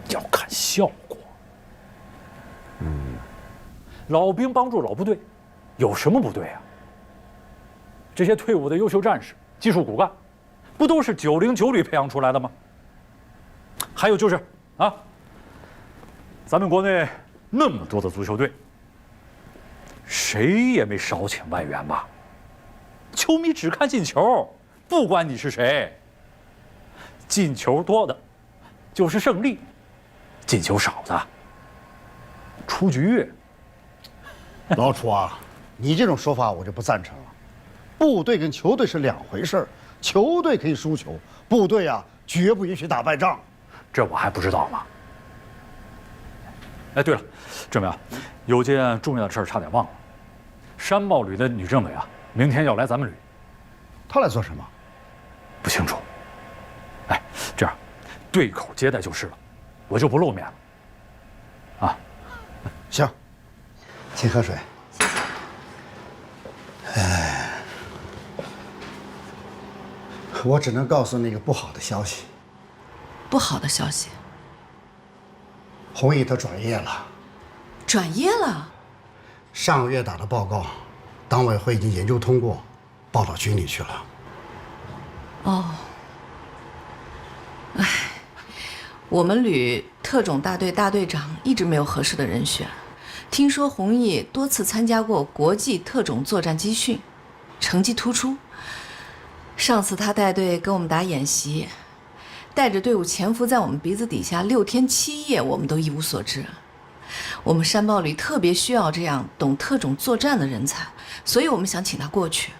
要看效果。老兵帮助老部队，有什么不对啊？这些退伍的优秀战士、技术骨干，不都是909旅培养出来的吗？还有就是啊，咱们国内那么多的足球队，谁也没少请外援吧？球迷只看进球，不管你是谁。进球多的，就是胜利；进球少的，出局。老楚啊，你这种说法我就不赞成了。部队跟球队是两回事儿，球队可以输球，部队啊绝不允许打败仗。这我还不知道吗？哎，对了，政委啊，有件重要的事儿差点忘了。山豹旅的女政委啊，明天要来咱们旅。她来做什么？不清楚。哎，这样，对口接待就是了，我就不露面了。啊，行，请喝水。哎，我只能告诉你一个不好的消息。不好的消息。弘毅他转业了。转业了？上个月打的报告，党委会已经研究通过，报到军里去了。哦。唉，我们旅特种大队大队长一直没有合适的人选。听说弘毅多次参加过国际特种作战集训，成绩突出。上次他带队跟我们打演习，带着队伍潜伏在我们鼻子底下6天7夜，我们都一无所知。我们山豹旅特别需要这样懂特种作战的人才，所以我们想请他过去。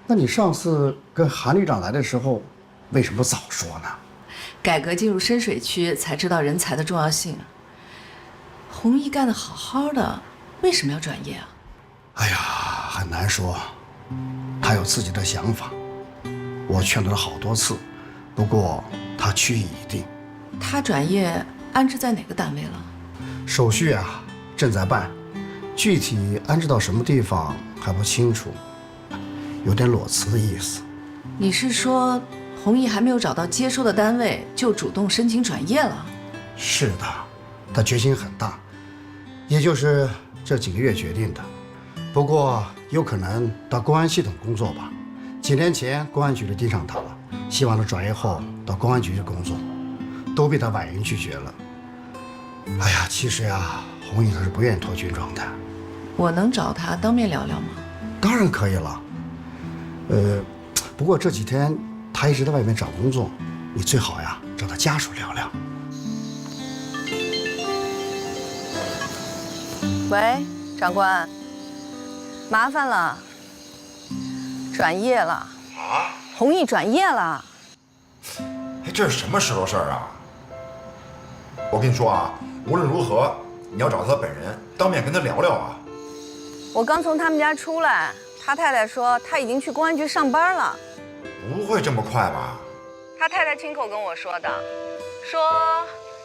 那你上次跟韩旅长来的时候，为什么不早说呢？改革进入深水区，才知道人才的重要性。弘毅干得好好的，为什么要转业啊？哎呀，很难说，他有自己的想法。我劝他了好多次，不过他去意已定。他转业安置在哪个单位了？手续啊正在办，具体安置到什么地方还不清楚，有点裸辞的意思。你是说弘毅还没有找到接收的单位，就主动申请转业了？是的，他决心很大，也就是这几个月决定的。不过有可能到公安系统工作吧。几年前公安局就盯上他了，希望他转业后到公安局去工作，都被他婉言拒绝了。哎呀，其实呀，弘毅他是不愿意脱军装的。我能找他当面聊聊吗？当然可以了。不过这几天他一直在外面找工作，你最好呀找他家属聊聊。喂，长官，麻烦了，转业了啊！弘毅转业了。哎，这是什么时候事儿啊？我跟你说啊，无论如何，你要找他本人，当面跟他聊聊啊。我刚从他们家出来，他太太说他已经去公安局上班了。不会这么快吧？他太太亲口跟我说的，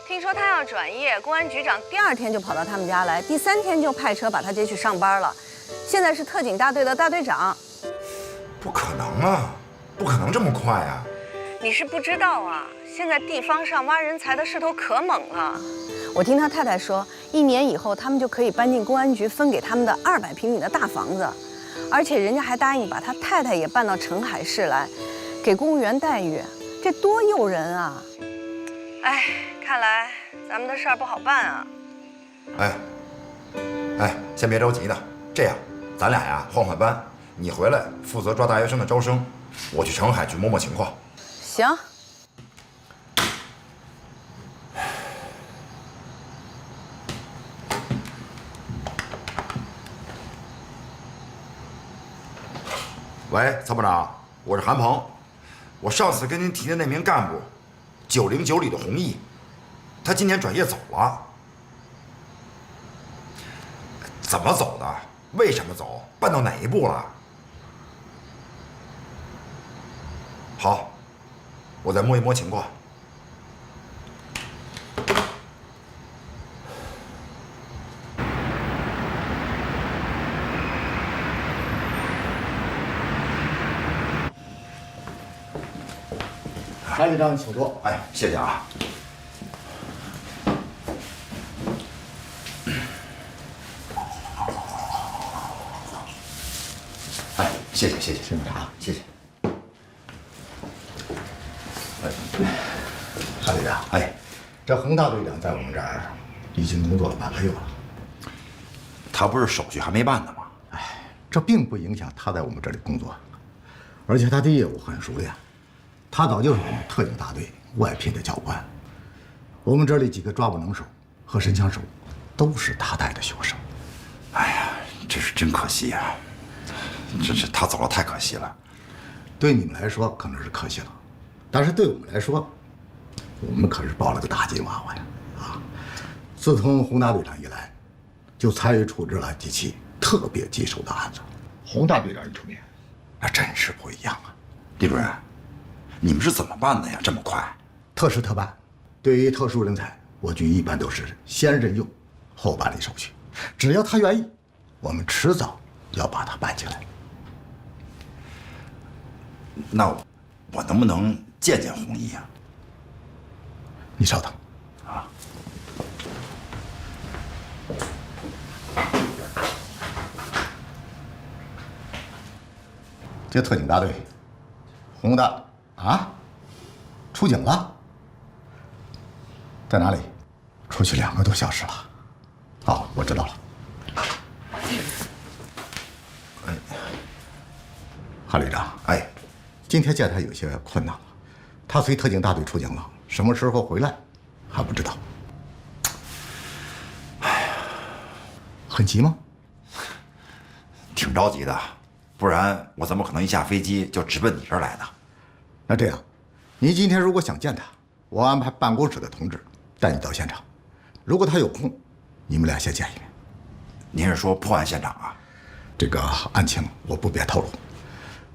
听说他要转业，公安局长第2天就跑到他们家来，第3天就派车把他接去上班了。现在是特警大队的大队长。不可能啊，不可能这么快啊！你是不知道啊，现在地方上挖人才的势头可猛了。我听他太太说，1年以后他们就可以搬进公安局分给他们的200平米的大房子，而且人家还答应把他太太也搬到澄海市来，给公务员待遇，这多诱人啊！哎，看来咱们的事儿不好办啊。哎，先别着急的，这样，咱俩呀换换班，你回来负责抓大学生的招生，我去澄海去摸摸情况。行。喂，参谋长，我是韩鹏。我上次跟您提的那名干部，909旅的弘毅，他今年转业走了。怎么走的？为什么走？办到哪一步了？好，我再摸一摸情况。韩旅长请坐。哎，谢谢啊。哎，谢谢，参谋长，谢谢。韩旅长，这恒大队长在我们这儿已经工作了半个月了。他不是手续还没办呢吗？这并不影响他在我们这里工作，而且他的业务很熟练，他早就是我们特警大队外聘的教官。我们这里几个抓捕能手和神枪手，都是他带的学生。哎呀，这是真可惜呀！这他走了太可惜了。对你们来说可能是可惜了，但是对我们来说，我们可是抱了个大金娃娃呀！啊，自从洪大队长一来，就参与处置了几起特别棘手的案子。洪大队长一出面，那真是不一样啊！李主任，你们是怎么办的呀？这么快？特事特办。对于特殊人才，我军一般都是先任用，后办理手续。只要他愿意，我们迟早要把他办起来。那我能不能见见红衣啊？你稍等。啊。这特警大队，洪大啊，出警了。在哪里？出去2个多小时了。好，我知道了。韩旅长，哎，今天见他有些困难了。他随特警大队出警了，什么时候回来还不知道。哎呀，很急吗？挺着急的，不然我怎么可能一下飞机就直奔你这儿来呢？那这样，您今天如果想见他，我安排办公室的同志带你到现场。如果他有空，你们俩先见一面。您是说破案现场啊？这个案情我不便透露。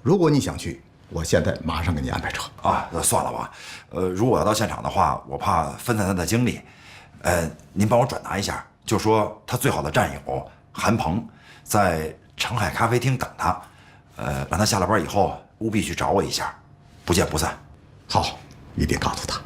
如果你想去，我现在马上给你安排车。啊，那算了吧。如果要到现场的话，我怕分散他的精力。您帮我转达一下，就说他最好的战友韩鹏在澄海咖啡厅等他。让他下了班以后务必去找我一下，不见不散。好，一定告诉他。